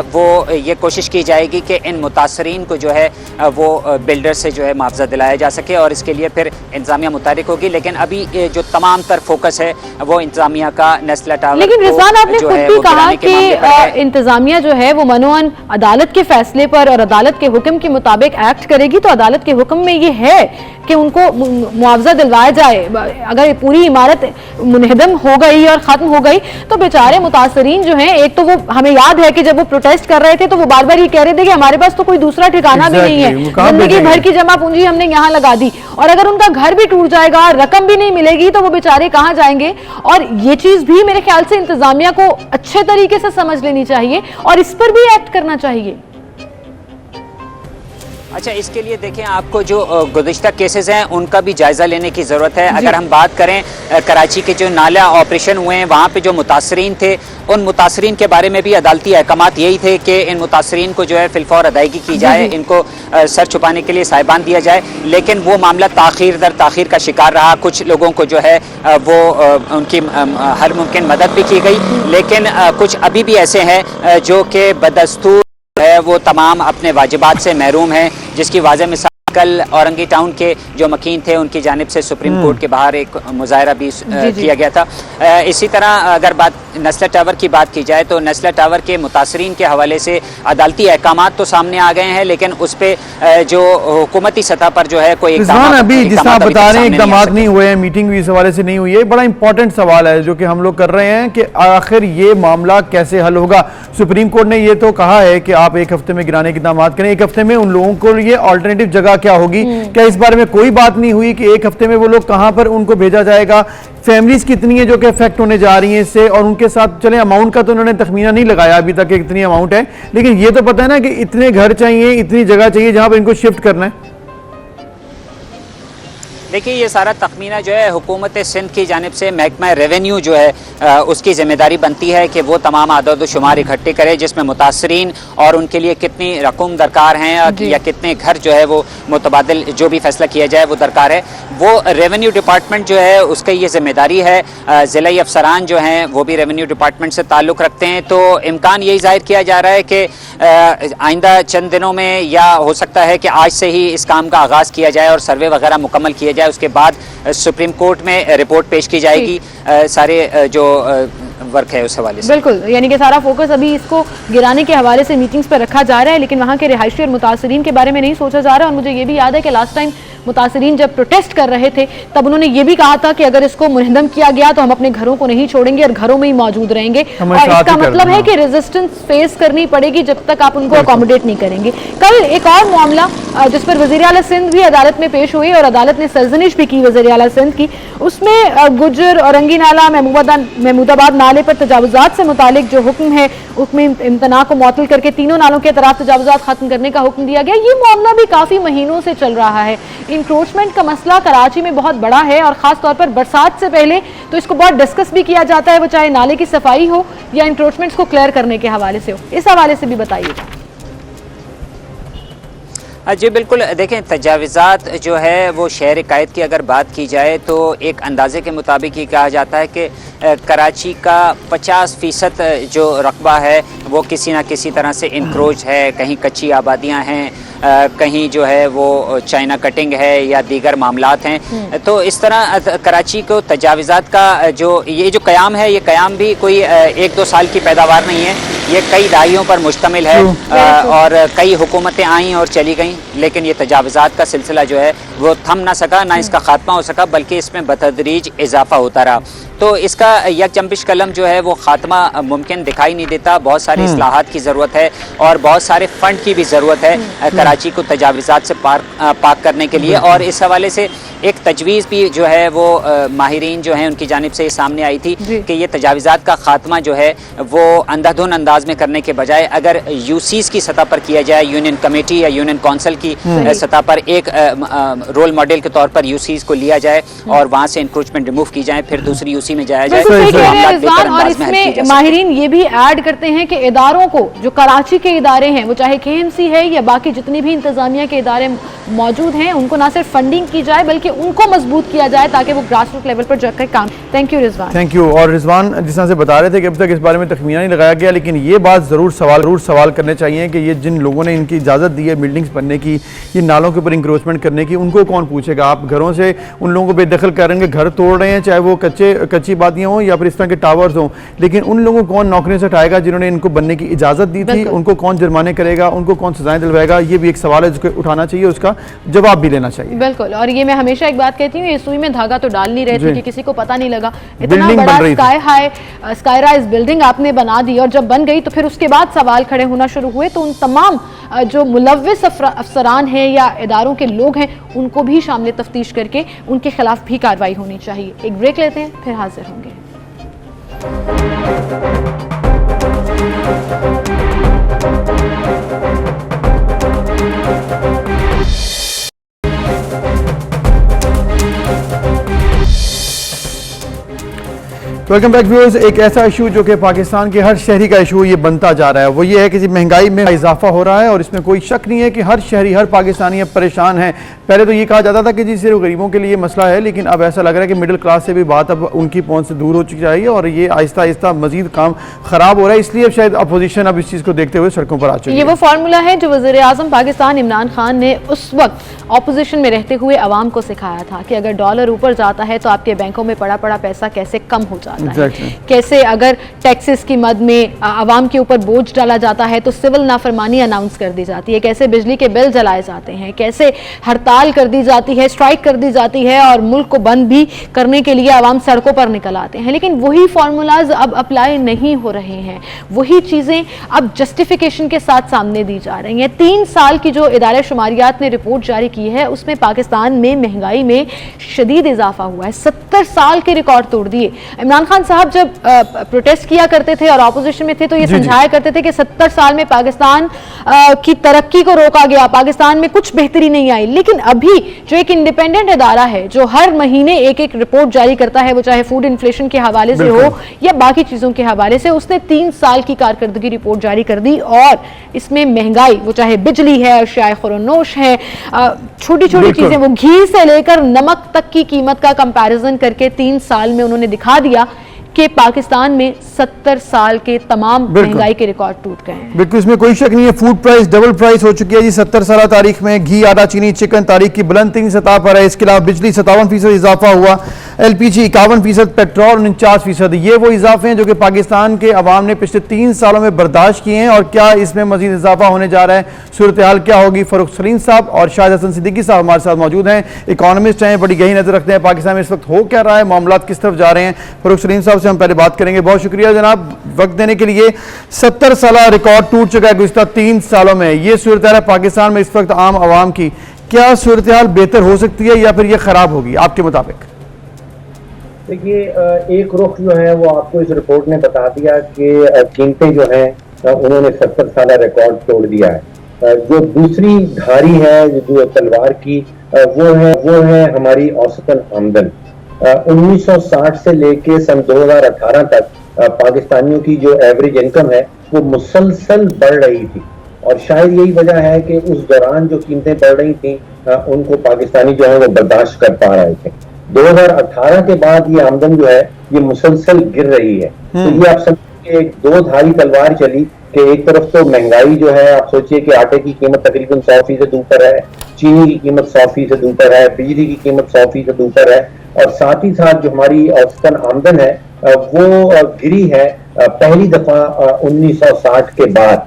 Speaker 7: वो ये कोशिश की जाएगी कि इन मुतासरीन को जो है वो बिल्डर से जो है मुआवजा दिलाया जा सके और इसके लिए फिर इंतज़ामिया मुतारिक होगी। लेकिन अभी जो तमाम तर फोकस है वो इंतज़ामिया का नेस्ला टावर,
Speaker 1: लेकिन रिजवान आपने खुद भी कहा कि इंतज़ामिया जो है वो मनोअन अदालत के फैसले पर और अदालत के हुक्म के मुताबिक एक्ट करेगी। तो अदालत के हुक्म में ये है कि उनको मुआवजा दिलवाया जाए। अगर पूरी इमारत मुनहदम हो गई और ख़त्म हो गई तो बेचारे मुतासरीन जो हैं, एक तो वो हमें याद है कि जब वो प्रोटेस्ट कर रहे थे तो वो बार बार ये कह रहे थे कि हमारे पास तो कोई दूसरा ठिकाना भी नहीं है, जिंदगी भर की जमा पूंजी हमने यहाँ लगा दी, और अगर उनका घर भी टूट जाएगा, रकम भी नहीं मिलेगी, तो वो बेचारे कहाँ जाएंगे। और ये चीज़ भी मेरे ख्याल से इंतजामिया को अच्छे तरीके से समझ लेनी चाहिए और इस पर भी एक्ट करना चाहिए।
Speaker 7: अच्छा, इसके लिए देखें, आपको जो गुज़िश्ता केसेस हैं उनका भी जायज़ा लेने की ज़रूरत है। अगर हम बात करें कराची के जो नाला ऑपरेशन हुए हैं वहाँ पे जो मुतासरीन थे, उन मुतासरीन के बारे में भी अदालती अहकामात यही थे कि इन मुतासरीन को जो है फिलफौर अदायगी की जाए, इनको सर छुपाने के लिए साहिबान दिया जाए। लेकिन वो मामला ताख़ीर दर ताख़ीर का शिकार रहा। कुछ लोगों को जो है वो उनकी हर मुमकिन मदद भी की गई, लेकिन कुछ अभी भी ऐसे हैं जो कि बदस्तूर है वो तमाम अपने वाजिबात से महरूम हैं, जिसकी वाज़ेह मिसाल कल औरंगी टाउन के जो मकीन थे उनकी जानिब से सुप्रीम कोर्ट के बाहर एक मुजाहरा भी किया गया था। इसी तरह अगर बात नेस्ला टावर की बात की जाए तो नेस्ला टावर के मुतासरीन के हवाले से अदालती अहकामात तो सामने आ गए हैं, लेकिन उस पर जो हुकूमती सतह पर जो है कोई
Speaker 2: अभी जिस आप बता रहे हैं इकदाम नहीं हुए हैं, मीटिंग भी इस हवाले से नहीं हुई है। बड़ा इंपॉर्टेंट सवाल है जो कि हम लोग कर रहे हैं कि आखिर ये मामला कैसे हल होगा। सुप्रीम कोर्ट ने ये तो कहा है कि आप एक हफ्ते में गिराने के इकदाम करें, एक हफ्ते में उन लोगों को ये ऑल्टरनेटिव जगह क्या होगी, क्या इस बारे में कोई बात नहीं हुई कि एक हफ्ते में वो लोग कहां पर उनको भेजा जाएगा, फैमिलीज कितनी है जो कि इफेक्ट होने जा रही हैं इससे, और उनके साथ चले अमाउंट का तो उन्होंने तखमीना नहीं लगाया अभी तक कितनी अमाउंट है, लेकिन ये तो पता है ना कि इतने घर चाहिए, इतनी जगह चाहिए जहां पर इनको शिफ्ट करना है।
Speaker 7: देखिए, ये सारा तखमीना जो है हुकूमत सिंध की जानिब से महकमा रेवेन्यू जो है उसकी जिम्मेदारी बनती है कि वो तमाम आदद व शुमार इकट्ठे करे, जिसमें मुतासरीन और उनके लिए कितनी रकम दरकार हैं या कितने घर जो है वो मुतबादिल जो भी फैसला किया जाए वो दरकार है, वो रेवेन्यू डिपार्टमेंट जो है उसका ये जिम्मेदारी है। ज़िला अफसरान जो हैं वो भी रेवेन्यू डिपार्टमेंट से ताल्लुक़ रखते हैं। तो इम्कान यही जाहिर किया जा रहा है कि आइंदा चंद दिनों में या हो सकता है कि आज से ही इस काम का आगाज़ किया जाए और सर्वे वगैरह मुकम्मल किया जाए। उसके बाद सुप्रीम कोर्ट में रिपोर्ट पेश की जाएगी सारे जो वर्क है उस हवाले से।
Speaker 1: बिल्कुल, यानी कि सारा फोकस अभी इसको गिराने के हवाले से मीटिंग्स पर रखा जा रहा है, लेकिन वहाँ के रिहायशी और मुतासरीन के बारे में नहीं सोचा जा रहा है। और मुझे ये भी याद है कि लास्ट टाइम मुतासरीन जब प्रोटेस्ट कर रहे थे तब उन्होंने ये भी कहा था कि अगर इसको मुनहदम किया गया तो हम अपने घरों को नहीं छोड़ेंगे और घरों में ही मौजूद रहेंगे, और इसका मतलब है कि रेजिस्टेंस फेस करनी पड़ेगी जब तक आप उनको अकोमोडेट नहीं करेंगे। कल एक और मामला जिस पर वज़ीर आला सिंध भी अदालत में पेश हुई और अदालत ने सरजनिश भी की वज़ीर आला सिंध की, उसमें गुज्जर औरंगी नाला महमूदाबाद नाले पर तजावुज़ात से मुतालिक जो हुक्म है, हुक्म इम्तना को मुअत्तल करके तीनों नालों के तरफ तजावुज़ात खत्म करने का हुक्म दिया गया। ये मामला भी काफ़ी महीनों से चल रहा है। इंक्रोचमेंट का मसला कराची में बहुत बड़ा है और ख़ास तौर पर बरसात से पहले तो इसको बहुत डिस्कस भी किया जाता है, वो चाहे नाले की सफाई हो या इंक्रोचमेंट्स को क्लियर करने के हवाले से हो। इस हवाले से भी बताइएगा।
Speaker 7: जी बिल्कुल, देखें, तजावीज़ात जो है वो शहर कायद की अगर बात की जाए तो एक अंदाजे के मुताबिक ये कहा जाता है कि कराची का 50% जो रकबा है वो किसी ना किसी तरह से इंक्रोच है। कहीं कच्ची आबादियां हैं, कहीं जो है वो चाइना कटिंग है या दीगर मामलात हैं। तो इस तरह कराची को तजावीज़ात का ये जो क़याम है, ये क़याम भी कोई 1-2 साल की पैदावार नहीं है, ये कई दहाइयों पर मुश्तमिल है और कई हुकूमतें आईं और चली गईं, लेकिन ये तजावीज़ात का सिलसिला जो है वो थम ना सका, ना इसका खात्मा हो सका, बल्कि इसमें बतदरीज इजाफा होता रहा। तो इसका यकजंबिश कलम जो है वो खात्मा मुमकिन दिखाई नहीं देता। बहुत सारी इस्लाहात की ज़रूरत है और बहुत सारे फ़ंड की भी ज़रूरत है कराची को तजावीज़ात से पाक करने के लिए। और इस हवाले से एक तजवीज़ भी जो है वो माहिरीन जो हैं उनकी जानिब से सामने आई थी कि ये तजावीज़ात का खात्मा जो है वो अंधाधुन अंदाज में करने के बजाय अगर यूसीज़ की सतह पर किया जाए, यूनियन कमेटी या यूनियन काउंसिल की सतह पर एक रोल मॉडल के तौर पर यूसीज़ को लिया जाए और वहाँ से इंक्रोचमेंट रिमूव की जाए, फिर दूसरी उसी में जाया जाए।
Speaker 1: बिल्कुल सही कह रहे हैं
Speaker 7: मामलात
Speaker 1: रिजवान, और
Speaker 7: बेहतर अंदाज में हल किए
Speaker 1: इसमें
Speaker 7: जा
Speaker 1: माहिरीन ये भी ऐड करते हैं कि इदारों को, जो कराची के इदारे हैं, वो चाहे KMC है या बाकी जितनी भी इंतजामिया के इदारे मौजूद हैं, उनको ना सिर्फ फंडिंग की जाए बल्कि उनको मजबूत किया जाए ताकि वो ग्रास रूट लेवल पर जाकर काम। Thank you Rizwan.
Speaker 2: Thank you. और रिजवान जिस तरह से बता रहे थे कि अब तक इस बारे में तखमीना नहीं लगाया गया, लेकिन ये बात ज़रूर सवाल करने चाहिए कि ये जिन लोगों ने इनकी इजाज़त दी है बिल्डिंग्स बनने की, ये नालों के ऊपर इंक्रोचमेंट करने की, उनको कौन पूछेगा? आप घरों से उन लोगों को बेदखल करेंगे, घर तोड़ रहे हैं, चाहे वो कच्ची बादियाँ हों या फिर इस तरह के टावर्स हों, लेकिन उन लोगों को कौन नौकरी से हटाएगा जिन्होंने इनको बनने की इजाज़त दी थी? उनको कौन जुर्माने करेगा? उनको कौन सजाएं दिलवाएगा? ये भी एक सवाल है जिसको उठाना चाहिए, उसका जवाब भी लेना चाहिए।
Speaker 1: बिल्कुल, और ये मैं हमेशा एक बात कहती हूँ, ये सुई में धागा तो डाल नहीं रहे थे कि किसी को पता नहीं लगा। इतना बड़ा स्काई राइज बिल्डिंग आपने बना दी, और जब बन गई तो फिर उसके बाद सवाल खड़े होना शुरू हुए, तो उन तमाम जो मुलव्विस अफसरान हैं या इदारों के लोग हैं, उनको भी शामिल तफ्तीश करके उनके खिलाफ भी कार्रवाई होनी चाहिए। एक ब्रेक लेते हैं, फिर हाजिर होंगे।
Speaker 2: Welcome back viewers. एक ऐसा इशू जो कि पाकिस्तान के हर शहरी का इशू ये बनता जा रहा है, वो ये है कि महंगाई में इजाफा हो रहा है, और इसमें कोई शक नहीं है कि हर शहरी, हर पाकिस्तानी अब परेशान है। पहले तो ये कहा जाता था कि जी सिर्फ गरीबों के लिए मसला है, लेकिन अब ऐसा लग रहा है कि मिडिल क्लास से भी बात अब उनकी पहुंच से दूर हो चुकी है, और ये आहिस्ता आहिस्ता मजीद काम खराब हो रहा है। इसलिए अब शायद अपोजिशन अब इस चीज़ को देखते हुए सड़कों पर आ चुकी है।
Speaker 1: ये वो फार्मूला है जो वज़ीर आज़म पाकिस्तान इमरान खान ने उस वक्त अपोजिशन में रहते हुए अवाम को सिखाया था कि अगर डॉलर ऊपर जाता है तो आपके बैंकों में पड़ा पड़ा पैसा कैसे कम हो जाता है, कैसे अगर टैक्सेस की मद में आवाम के ऊपर बोझ डाला जाता है तो सिविल नाफरमानी अनाउंस कर दी जाती है, कैसे बिजली के बिल जलाए जाते हैं, कैसे हड़ताल कर दी जाती है, स्ट्राइक कर दी जाती है, और मुल्क को बंद भी करने के लिए आवाम सड़कों पर निकल आते हैं। लेकिन वही फार्मूलाज अब अप्लाई नहीं हो रहे हैं, वही चीज़ें अब जस्टिफिकेशन के साथ सामने दी जा रही हैं। 3 साल की जो इदारे शुमारियात ने रिपोर्ट जारी की है, उसमें पाकिस्तान में महंगाई में शदीद इजाफा हुआ है, 70 साल के रिकॉर्ड तोड़ दिए। इमरान खान साहब जब प्रोटेस्ट किया करते थे और ऑपोजिशन में थे तो ये समझाया करते थे कि 70 साल में पाकिस्तान की तरक्की को रोका गया, पाकिस्तान में कुछ बेहतरी नहीं आई। लेकिन अभी जो एक इंडिपेंडेंट इदारा है जो हर महीने एक एक रिपोर्ट जारी करता है, वो चाहे फूड इन्फ्लेशन के हवाले से हो या बाकी चीजों के हवाले से, उसने 3 साल की कारकर्दगी रिपोर्ट जारी कर दी, और इसमें महंगाई, वो चाहे बिजली है, अशियाए खुरोनोश है, छोटी छोटी चीजें, वो घी से लेकर नमक तक की कीमत का कंपैरिजन करके 3 साल में उन्होंने दिखा दिया कि पाकिस्तान में 70 साल के तमाम महंगाई के रिकॉर्ड टूट गए हैं।
Speaker 2: बिल्कुल, इसमें कोई शक नहीं है। फूड प्राइस डबल प्राइस हो चुकी है जी 70 साल तारीख में। घी, आटा, चीनी, चिकन तारीख की बुलंद 3 सतह पर है। इसके अलावा बिजली 57% इजाफा हुआ, LPG 51%, पेट्रोल 49%। ये वो इजाफे हैं जो कि पाकिस्तान के अवाम ने पिछले 3 सालों में बर्दाश्त किए हैं, और क्या इसमें मजीद इजाफा होने जा रहा है, सूरत हाल क्या होगी? फरूख सलीम साहब और शाहिद हसन सिद्दीकी साहब हमारे साथ मौजूद हैं, इकोनॉमिस्ट हैं, बड़ी गहरी नजर रखते हैं पाकिस्तान में इस वक्त हो क्या रहा है, मामला किस तरफ जा रहे हैं। फरूख सलीम साहब से हम पहले बात करेंगे। बहुत शुक्रिया जनाब वक्त देने के लिए। 70 साल रिकॉर्ड टूट चुका है गुज़िश्ता 3 सालों में। ये सूरत हाल है पाकिस्तान में इस वक्त आम आवाम की, क्या सूरत हाल बेहतर हो सकती है या फिर ये खराब होगी आपके मुताबिक?
Speaker 8: देखिए, एक रुख जो है वो आपको इस रिपोर्ट ने बता दिया कि कीमतें जो हैं उन्होंने 70 साल रिकॉर्ड तोड़ दिया है। जो दूसरी धारी है जो तलवार की, वो है हमारी औसतन आमदन। 1960 से लेके सन 2018 तक पाकिस्तानियों की जो एवरेज इनकम है वो मुसलसल बढ़ रही थी, और शायद यही वजह है कि उस दौरान जो कीमतें बढ़ रही थी उनको पाकिस्तानी जो है वो बर्दाश्त कर पा रहे थे। 2018 के बाद ये आमदन जो है ये मुसलसल गिर रही है। तो ये आप समझिए एक 2 धारी तलवार चली कि एक तरफ तो महंगाई जो है, आप सोचिए कि आटे की कीमत तकरीबन 100% ऊपर है, चीनी की कीमत 100% ऊपर है, बिजली की कीमत 100% ऊपर है, और साथ ही साथ जो हमारी औसतन आमदन है वो गिरी है पहली दफा 1960 के बाद।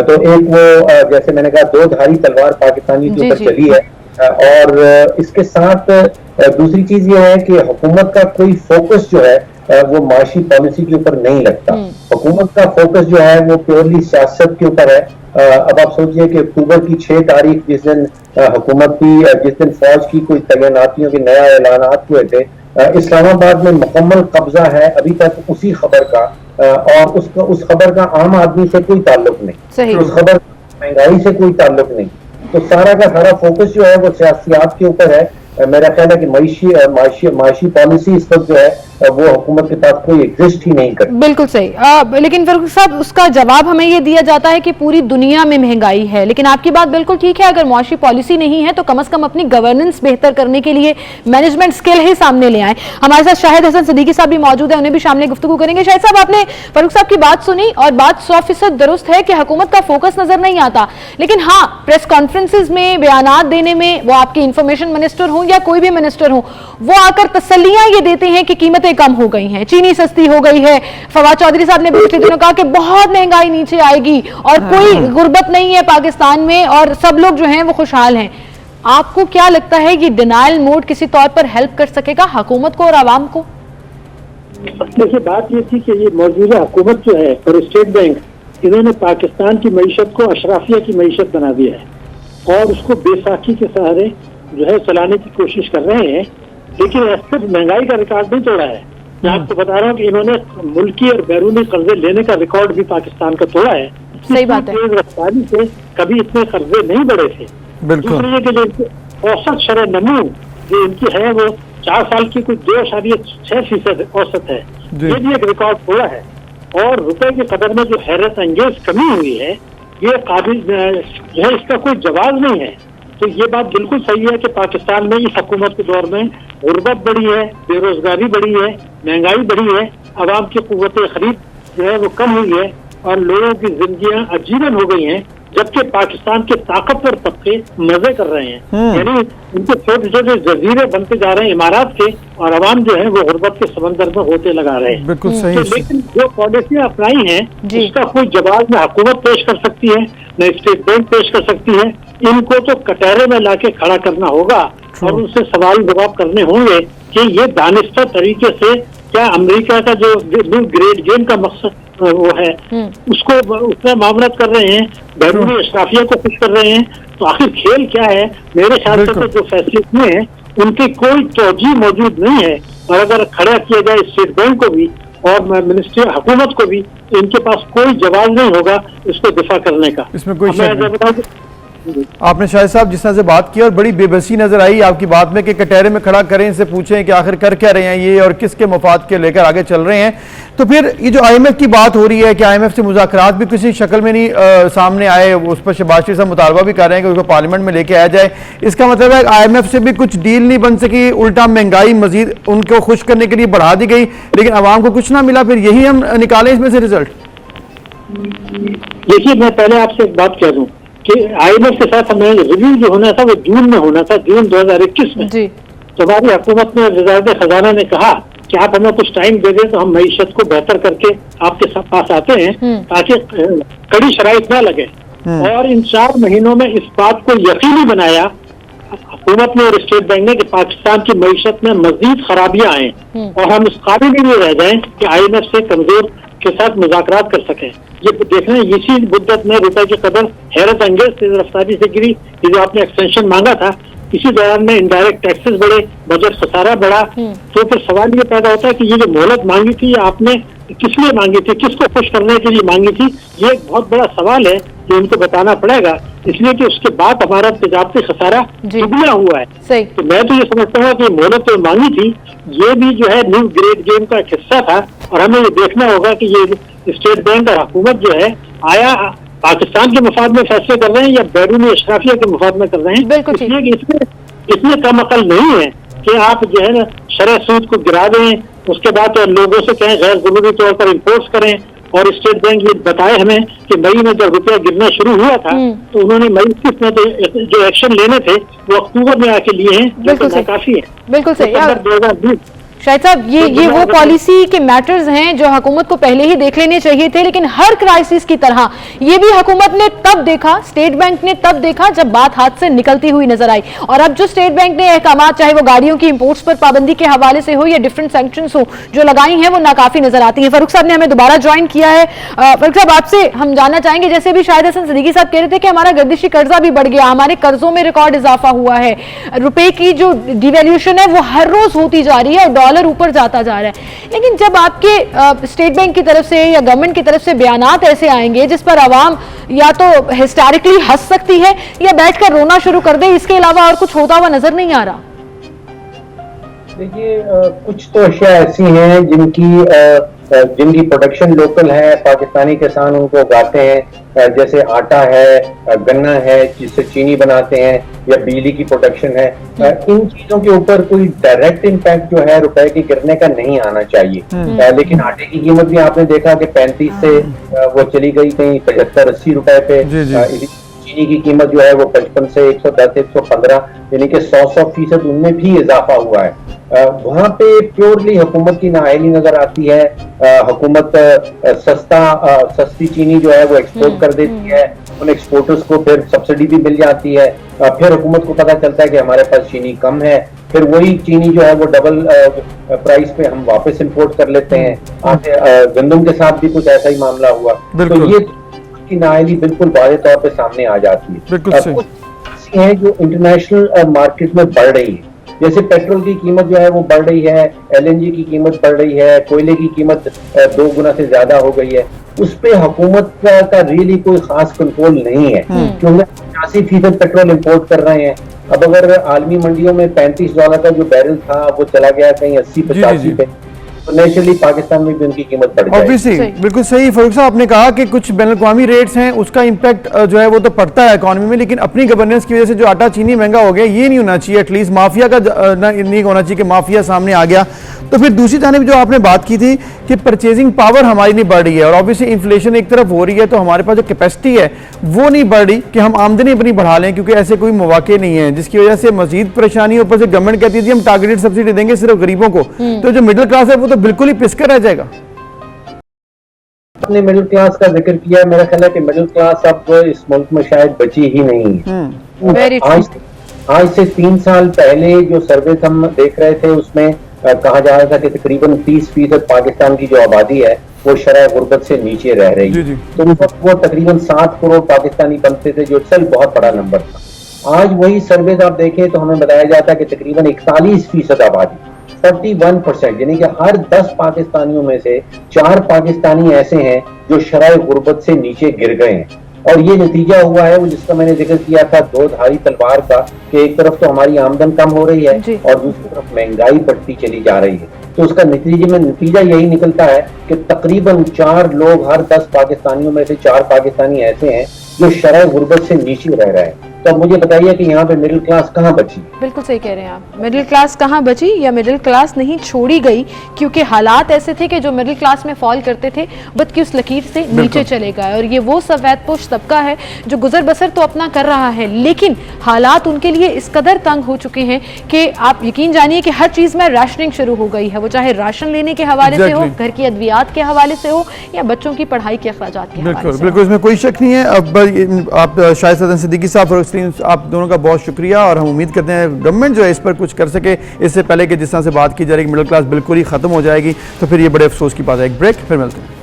Speaker 8: तो एक वो जैसे मैंने कहा 2 धारी तलवार पाकिस्तानी के ऊपर चली है, और इसके साथ दूसरी चीज ये है कि हुकूमत का कोई फोकस जो है वो माशी पॉलिसी के ऊपर नहीं लगता। हुकूमत का फोकस जो है वो प्योरली सियासत के ऊपर है। अब आप सोचिए कि अक्टूबर की 6 तारीख जिस दिन हुकूमत की, जिस दिन फौज की कोई तैनातियों के नया ऐलानात हुए थे, इस्लामाबाद में मुकम्मल कब्जा है अभी तक उसी खबर का, और उस खबर का आम आदमी से कोई ताल्लुक नहीं, उस खबर महंगाई से कोई ताल्लुक नहीं। तो सारा का सारा फोकस जो है वो सियासियात के ऊपर है। मेरा ख्याल है कि माशी पॉलिसी इस वक्त जो है वो हुकूमत के पास कोई एग्जिस्ट ही नहीं करती।
Speaker 1: बिल्कुल सही। लेकिन फारूक साहब, उसका जवाब हमें ये दिया जाता है कि पूरी दुनिया में महंगाई है, लेकिन आपकी बात बिल्कुल ठीक है, अगर मुआशी पॉलिसी नहीं है तो कम से कम अपनी गवर्नेंस बेहतर करने के लिए मैनेजमेंट स्किल ही सामने ले आए। हमारे साथ शाहिद हसन सिद्दीकी साहब भी मौजूद है, उन्हें भी शामिल गुफ्तगू करेंगे। शाहिद साहब, आपने फारूक साहब की बात सुनी और बात 100% दुरुस्त है कि हुकूमत का फोकस नजर नहीं आता, लेकिन हाँ, प्रेस कॉन्फ्रेंसेज में बयानात देने में, वो आपके इंफॉर्मेशन मिनिस्टर हो या कोई भी मिनिस्टर हो, वो आकर तसल्लियां ये देते हैं कि कीमतें कम हो गई हैं, चीनी सस्ती हो गई है। फवाद चौधरी साहब ने पिछले दिनों कहा कि बहुत महंगाई नीचे आएगी और कोई गुर्बत नहीं है पाकिस्तान में और सब लोग जो हैं वो खुशहाल हैं। आपको क्या लगता है ये डिनायल मोड किसी तौर पर हेल्प कर सकेगा हुकूमत को और आवाम को?
Speaker 9: देखिए, बात ये थी कि ये मौजूदा हुकूमत जो है और स्टेट बैंक, इन्होंने पाकिस्तान की मईशत को अशराफिया की मईशत बना दिया है और उसको बेसाखी के सहारे जो है चलाने की कोशिश कर रहे हैं, लेकिन सिर्फ महंगाई का रिकॉर्ड नहीं तोड़ा है। मैं आपको बता रहा हूँ कि इन्होंने मुल्की और बैरूनी कर्जे लेने का रिकॉर्ड भी पाकिस्तान का तोड़ा है।
Speaker 1: सही बात है।
Speaker 9: तेज रफ्तारी से कभी इतने कर्जे नहीं बढ़े थे। दूसरे के लिए औसत शरह नमू जो इनकी है वो 4 साल की कुछ 2.6% औसत है, ये भी एक रिकॉर्ड तोड़ा है। और रुपए की कदर में जो हैरत अंगेज कमी हुई है, ये काबिल जो है, इसका कोई जवाब नहीं है। तो ये बात बिल्कुल सही है कि पाकिस्तान में इस हुकूमत के दौर में गुर्बत बढ़ी है, बेरोजगारी बढ़ी है, महंगाई बढ़ी है, आवाम की कुव्वत खरीद जो है वो कम हुई है और लोगों की जिंदगियां अजीबन हो गई हैं, जबकि पाकिस्तान के ताकतवर तबके मजे कर रहे हैं। यानी उनके छोटे छोटे जजीरे बनते जा रहे हैं इमारात के, और आवाम जो है वो गुर्बत के समंदर में होते लगा रहे हैं।
Speaker 2: बिल्कुल सही।
Speaker 9: तो लेकिन जो पॉलिसियां अपनाई हैं उसका कोई जवाब न हुकूमत पेश कर सकती है, न स्टेट बैंक पेश कर सकती है। इनको तो कटहरे में लाके खड़ा करना होगा और उनसे सवाल जवाब करने होंगे कि ये दानिस्ता तरीके से क्या अमेरिका का जो ग्रेट गेम का मकसद वो है उसको उसमें मामलत कर रहे हैं, बैरूनी अशराफिया को खुश कर रहे हैं। तो आखिर खेल क्या है? मेरे ख्याल से तो जो फैसले हुए हैं उनकी कोई तोजी मौजूद नहीं है, और अगर खड़ा किया जाए स्टेट बैंक को भी और मिनिस्ट्री हुकूमत को भी, तो इनके पास कोई जवाब नहीं होगा इसको दिफा करने का।
Speaker 2: इसमें कोई आपने शाहिद साहब जिस तरह से बात की और बड़ी बेबसी नजर आई आपकी बात में कि कटहरे में खड़ा करें, इनसे पूछें कि आखिर कर क्या रहे हैं ये और किसके मफाद के लेकर आगे चल रहे हैं। तो फिर ये जो IMF की बात हो रही है कि IMF से मुज़ाकरात भी किसी शक्ल में नहीं सामने आए, उस पर शहबाज शरीफ साहब मुतालबा भी कर रहे हैं कि उसको पार्लियामेंट में लेके आया जाए। इसका मतलब है IMF से भी कुछ डील नहीं बन सकी, उल्टा महंगाई मजीद उनको खुश करने के लिए बढ़ा दी गई, लेकिन आवाम को कुछ ना मिला। फिर यही हम निकालें इसमें से रिजल्ट?
Speaker 9: देखिए, मैं पहले आपसे एक बात कह दूं कि IMF के साथ हमें रिव्यू जो होना था वो जून में होना था, जून 2021 में। तो हमारी हुकूमत में वज़ारत खजाना ने कहा कि आप हमें कुछ टाइम दे दें तो हम मईशत को बेहतर करके आपके पास आते हैं ताकि कड़ी शराइत न लगे। और इन 4 महीनों में इस बात को यकीनी बनाया हुकूमत ने और स्टेट बैंक ने कि पाकिस्तान की मईशत में मजीद खराबियां आए और हम इस काबिल भी नहीं रह जाएं कि IMF से कमजोर के साथ मुज़ाकरात कर सके। ये देखना, इसी मुद्दत में रुपए की कदर हैरत अंगेज तेज रफ्तारी से गिरी। ये जो आपने एक्सटेंशन मांगा था, इसी दौरान में इनडायरेक्ट टैक्सेस बढ़े, बजट खसारा बढ़ा। तो फिर सवाल ये पैदा होता है कि ये जो मोहलत मांगी थी आपने किस लिए मांगी थी, किसको खुश करने के लिए मांगी थी? ये एक बहुत बड़ा सवाल है जो उनको बताना पड़ेगा, इसलिए कि उसके बाद हमारा तिजारती खसारा दुगना हुआ है। तो मैं तो ये समझता हूँ कि मोहलत तो मांगी थी, ये भी जो है न्यू ग्रेट गेम का एक हिस्सा था, और हमें ये देखना होगा कि ये स्टेट बैंक और हुकूमत जो है आया पाकिस्तान के मफाद में फैसले कर रहे हैं या बैरूनी अशराफिया के मफाद में कर रहे हैं। इसलिए कि इसमें कम अकल नहीं है कि आप जो है ना शरह सूद को गिरा दें, उसके बाद तो लोगों से कहें गैर जरूरी तौर पर इम्पोर्ट करें। और स्टेट बैंक ये बताए हमें कि मई में जब रुपया गिरना शुरू हुआ था तो उन्होंने मई 21 में तो जो एक्शन लेने थे वो अक्टूबर में आके लिए हैं, जो काफी है।
Speaker 1: बिल्कुल सही।
Speaker 9: 2020
Speaker 1: शाहिद साहब, ये वो पॉलिसी के मैटर्स हैं जो हुकूमत को पहले ही देख लेने चाहिए थे, लेकिन हर क्राइसिस की तरह ये भी हुकूमत ने तब देखा, स्टेट बैंक ने तब देखा जब बात हाथ से निकलती हुई नजर आई। और अब जो स्टेट बैंक ने अहकामात, चाहे वो गाड़ियों की इंपोर्ट्स पर पाबंदी के हवाले से हो या डिफरेंट सैंक्शंस हो, जो लगाई हैं वो नाकाफी नजर आती हैं। फारूक साहब ने हमें दोबारा ज्वाइन किया है। फारूक साहब, आपसे हम जानना चाहेंगे, जैसे भी शाहिद हसन सिद्दीकी साहब कह रहे थे कि हमारा गर्दिशी कर्जा भी बढ़ गया, हमारे कर्जों में रिकॉर्ड इजाफा हुआ है, रुपए की जो डिवैल्यूएशन है वो हर रोज होती जा रही है और डॉलर ऊपर जाता जा रहा है। लेकिन जब आपके स्टेट बैंक की तरफ से या गवर्नमेंट की तरफ से बयानात ऐसे आएंगे जिस पर आवाम या तो हिस्टैरिकली हंस सकती है या बैठकर रोना शुरू कर दे, इसके अलावा और कुछ होता हुआ नजर नहीं आ रहा।
Speaker 8: देखिए कुछ तो अशिया ऐसी हैं जिनकी प्रोडक्शन लोकल है, पाकिस्तानी किसान उनको उगाते हैं, जैसे आटा है, गन्ना है जिससे चीनी बनाते हैं, या बिजली की प्रोडक्शन है। इन चीजों के ऊपर कोई डायरेक्ट इम्पैक्ट जो है रुपए के गिरने का नहीं आना चाहिए। लेकिन आटे की कीमत भी आपने देखा कि 35 से वो चली गई कहीं 75-80 रुपए पे। चीनी की कीमत जो है वो 55 से 110-115 यानी कि 100% उनमें भी इजाफा हुआ है। वहां पे प्योरली हुकूमत की नाअहली नजर आती है। हुकूमत सस्ती चीनी जो है वो एक्सपोर्ट कर देती है, उन एक्सपोर्टर्स को फिर सब्सिडी भी मिल जाती है। फिर हुकूमत को पता चलता है कि हमारे पास चीनी कम है, फिर वही चीनी जो है वो डबल प्राइस पे हम वापस इंपोर्ट कर लेते हैं। गंदम के साथ भी कुछ ऐसा ही मामला हुआ। तो ये की नाअहली बिल्कुल वाज़ेह तौर पे सामने आ जाती है। कुछ ऐसी हैं जो इंटरनेशनल मार्केट में बढ़ रही है, जैसे पेट्रोल की कीमत जो है वो बढ़ रही है, LNG की कीमत बढ़ रही है, कोयले की कीमत 2 गुना से ज्यादा हो गई है। उस पे हुकूमत का रियली कोई खास कंट्रोल नहीं है, क्योंकि 85% पेट्रोल इंपोर्ट कर रहे हैं। अब अगर आलमी मंडियों में $35 का जो बैरल था वो चला गया कहीं 80-85 पे, तो नेचुरली पाकिस्तान में भी उनकी कीमत बढ़ जाएगी।
Speaker 2: ऑब्वियसली बिल्कुल सही फारूक साहब, आपने कहा कि कुछ बैनुल-अक़वामी रेट्स हैं, उसका इम्पैक्ट जो है वो तो पड़ता है इकॉनमी में, लेकिन अपनी गवर्नेंस की वजह से जो आटा चीनी महंगा हो गया, ये नहीं होना चाहिए। एटलीस्ट माफिया का नहीं होना चाहिए कि माफिया सामने आ गया। तो फिर दूसरी जानिब जो आपने बात की थी कि परचेजिंग पावर हमारी नहीं बढ़ रही है, और ऑब्वियसली इन्फ्लेशन एक तरफ हो रही है, तो हमारे पास जो कैपेसिटी है वो नहीं बढ़ रही कि हम आमदनी अपनी बढ़ा लें, क्योंकि ऐसे कोई मौके नहीं है, जिसकी वजह से मजीद परेशानी। ऊपर से गवर्नमेंट कहती थी हम टारगेटेड सब्सिडी देंगे सिर्फ गरीबों को, तो जो मिडिल क्लास है वो तो बिल्कुल ही पिसकर रह जाएगा।
Speaker 8: आपने मिडिल क्लास का जिक्र किया, मेरा ख्याल है कि मिडिल क्लास अब इस मुल्क में शायद बची ही नहीं है। आज से 3 साल पहले जो सर्वे हम देख रहे थे उसमें कहा जा रहा था कि तकरीबन 30% पाकिस्तान की जो आबादी है वो शरह गुर्बत से नीचे रह रही है। तो उस वक्त वो तकरीबन 7 करोड़ पाकिस्तानी बनते थे, जो सिर्फ बहुत बड़ा नंबर था। आज वही सर्वे आप देखें तो हमें बताया जाता है कि तकरीबन 41% आबादी, 41%, यानी कि हर 10 पाकिस्तानियों में से 4 पाकिस्तानी ऐसे हैं जो शरह गुर्बत से नीचे गिर गए हैं। और ये नतीजा हुआ है वो जिसका मैंने जिक्र किया था, 2 धारी तलवार का, कि एक तरफ तो हमारी आमदन कम हो रही है और दूसरी तरफ महंगाई बढ़ती चली जा रही है। तो उसका नतीजा यही निकलता है कि तकरीबन 4 लोग हर 10 पाकिस्तानियों में से 4 पाकिस्तानी ऐसे हैं जो शरह गुर्बत से नीचे रह रहे हैं। तो अब मुझे बताइए कि यहाँ पे मिडिल क्लास कहाँ बची?
Speaker 1: बिल्कुल सही कह रहे हैं आप, मिडिल क्लास कहाँ बची, या मिडिल क्लास नहीं छोड़ी गई, क्योंकि हालात ऐसे थे कि जो मिडिल क्लास में फॉल करते थे बद की उस लकीर से नीचे चले गए। और ये वो सफेदपोश तबका है जो गुजर बसर तो अपना कर रहा है, लेकिन हालात उनके लिए इस कदर तंग हो चुके हैं कि आप यकीन जानिए कि हर चीज़ में राशनिंग शुरू हो गई है, वो चाहे राशन लेने के हवाले से हो, घर की अद्वियात के हवाले से हो, या बच्चों की पढ़ाई के अखराजात के हवाले से।
Speaker 2: बिल्कुल, इसमें कोई शक नहीं है। अब आप शाहिद सदन सिद्दीकी साहब और आप दोनों का बहुत शुक्रिया, और हम उम्मीद करते हैं गवर्नमेंट जो है इस पर कुछ कर सके, इससे पहले कि जिस तरह से बात की जा रही है मिडिल क्लास बिल्कुल ही खत्म हो जाएगी, तो फिर ये बड़े अफसोस की बात है। एक ब्रेक, फिर मिलते हैं।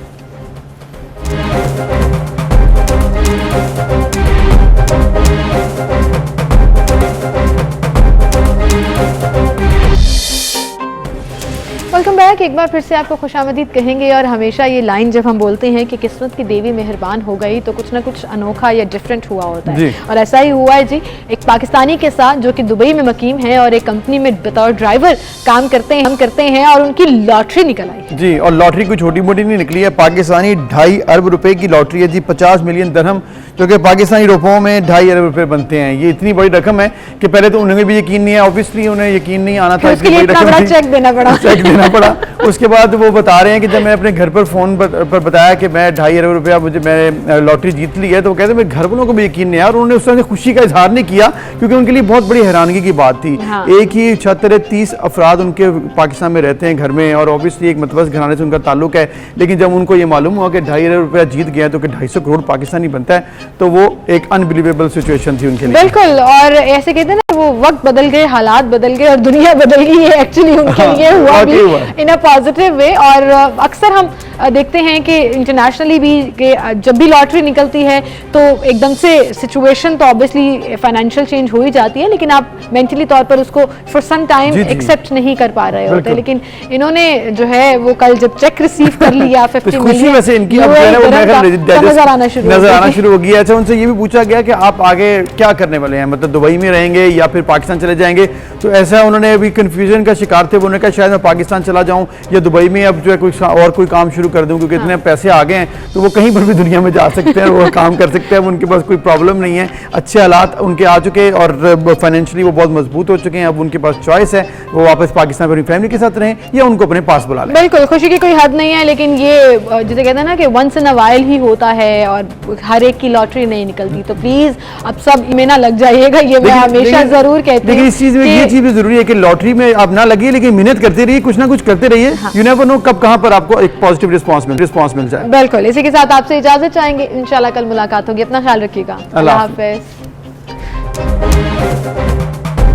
Speaker 1: Welcome back. एक बार फिर से आपको खुशामदीद कहेंगे, और हमेशा ये लाइन जब हम बोलते हैं कि किस्मत की देवी मेहरबान हो गई तो कुछ ना कुछ अनोखा या डिफरेंट हुआ होता है, और ऐसा ही हुआ है जी। एक पाकिस्तानी के साथ जो कि दुबई में मुकीम है और एक कंपनी में बतौर ड्राइवर काम करते हैं और उनकी लॉटरी निकल आई
Speaker 2: जी। और लॉटरी कोई छोटी मोटी नहीं निकली है, पाकिस्तानी 2.5 अरब रुपए की लॉटरी है जी। 50 मिलियन दिरहम, जो कि पाकिस्तानी रुपयों में 2.5 अरब रुपए बनते हैं। ये इतनी बड़ी रकम है कि पहले तो उन्हें भी यकीन नहीं है, ऑब्वियसली उन्हें यकीन नहीं आना था,
Speaker 1: इतनी बड़ी रकम चेक देना
Speaker 2: पड़ा। उसके बाद वो बता रहे हैं कि जब मैंने अपने घर पर फोन पर बताया कि मैं 2.5 अरब रुपया मैंने लॉटरी जीत ली है, तो वो कहते हैं मेरे घर वालों को भी यकीन नहीं आया, और उन्होंने उस तरह खुशी का इजहार नहीं किया, क्योंकि उनके लिए बहुत बड़ी हैरानगी की बात थी। एक ही छत तले 30 अफराद उनके पाकिस्तान में रहते हैं घर में, और ऑब्वियसली एक मतवस घराने से उनका ताल्लुक है, लेकिन जब उनको ये मालूम हुआ कि 2.5 अरब रुपया जीत गया तो कि 250 करोड़ पाकिस्तानी बनता है, तो वो एक अनबिलीवेबल सिचुएशन थी उनके लिए।
Speaker 1: बिल्कुल, और ऐसे कहते हैं ना, वो वक्त बदल गए, हालात बदल गए और दुनिया बदल गई है। एक्चुअली उनके लिए हुआ भी इन अ पॉजिटिव वे। और अक्सर हम देखते हैं कि इंटरनेशनली भी कि जब भी लॉटरी निकलती है तो एकदम से सिचुएशन तो ऑब्वियसली फाइनेंशियल चेंज हो ही जाती है, लेकिन आप मेंटली तौर पर उसको फॉर सम टाइम एक्सेप्ट नहीं कर पा रहे होते। लेकिन इन्होंने जो है वो कल जब चेक रिसीव कर लिया 50 मिलियन,
Speaker 2: वैसे इनकी अब नजर आना शुरू हो गया। अच्छा, उनसे ये भी पूछा गया कि आप आगे क्या करने वाले हैं, मतलब दुबई में रहेंगे या फिर पाकिस्तान चले जाएंगे। तो ऐसा उन्होंने अभी कन्फ्यूजन का शिकार थे, उन्होंने कहा शायद मैं पाकिस्तान चला जाऊँ या दुबई में अब जो है कोई काम शुरू कर दूँ, क्योंकि इतने पैसे आ गए हैं तो वो कहीं पर भी दुनिया में जा सकते हैं, वो काम कर सकते हैं, उनके पास कोई प्रॉब्लम नहीं है, अच्छे हालात उनके आ चुके और फाइनेंशियली वो बहुत मजबूत हो चुके हैं। अब उनके पास चॉइस है, वो वापस पाकिस्तान अपनी फैमिली के साथ रहें या उनको अपने पास बुला लें।
Speaker 1: बिल्कुल, खुशी की कोई हद नहीं है, लेकिन ये जिसे कहते हैं ना कि once in a while he होता है और हर एक की लॉटरी नहीं निकलती। तो प्लीज अब सब में ना लग जाइएगा, ये मैं हमेशा जरूर कहती हूँ।
Speaker 2: लेकिन इस चीज में ये चीज भी जरूरी है कि लॉटरी में आप ना लगिए, लेकिन मेहनत करते रहिए, कुछ ना कुछ करते रहिए। यू नेवर नो कब कहां पर आपको एक पॉजिटिव रिस्पॉन्स मिल जाए।
Speaker 1: बिल्कुल, इसी के साथ आपसे इजाजत चाहेंगे, इंशाल्लाह कल मुलाकात होगी। अपना ख्याल रखिएगा। अल्लाह हाफिज।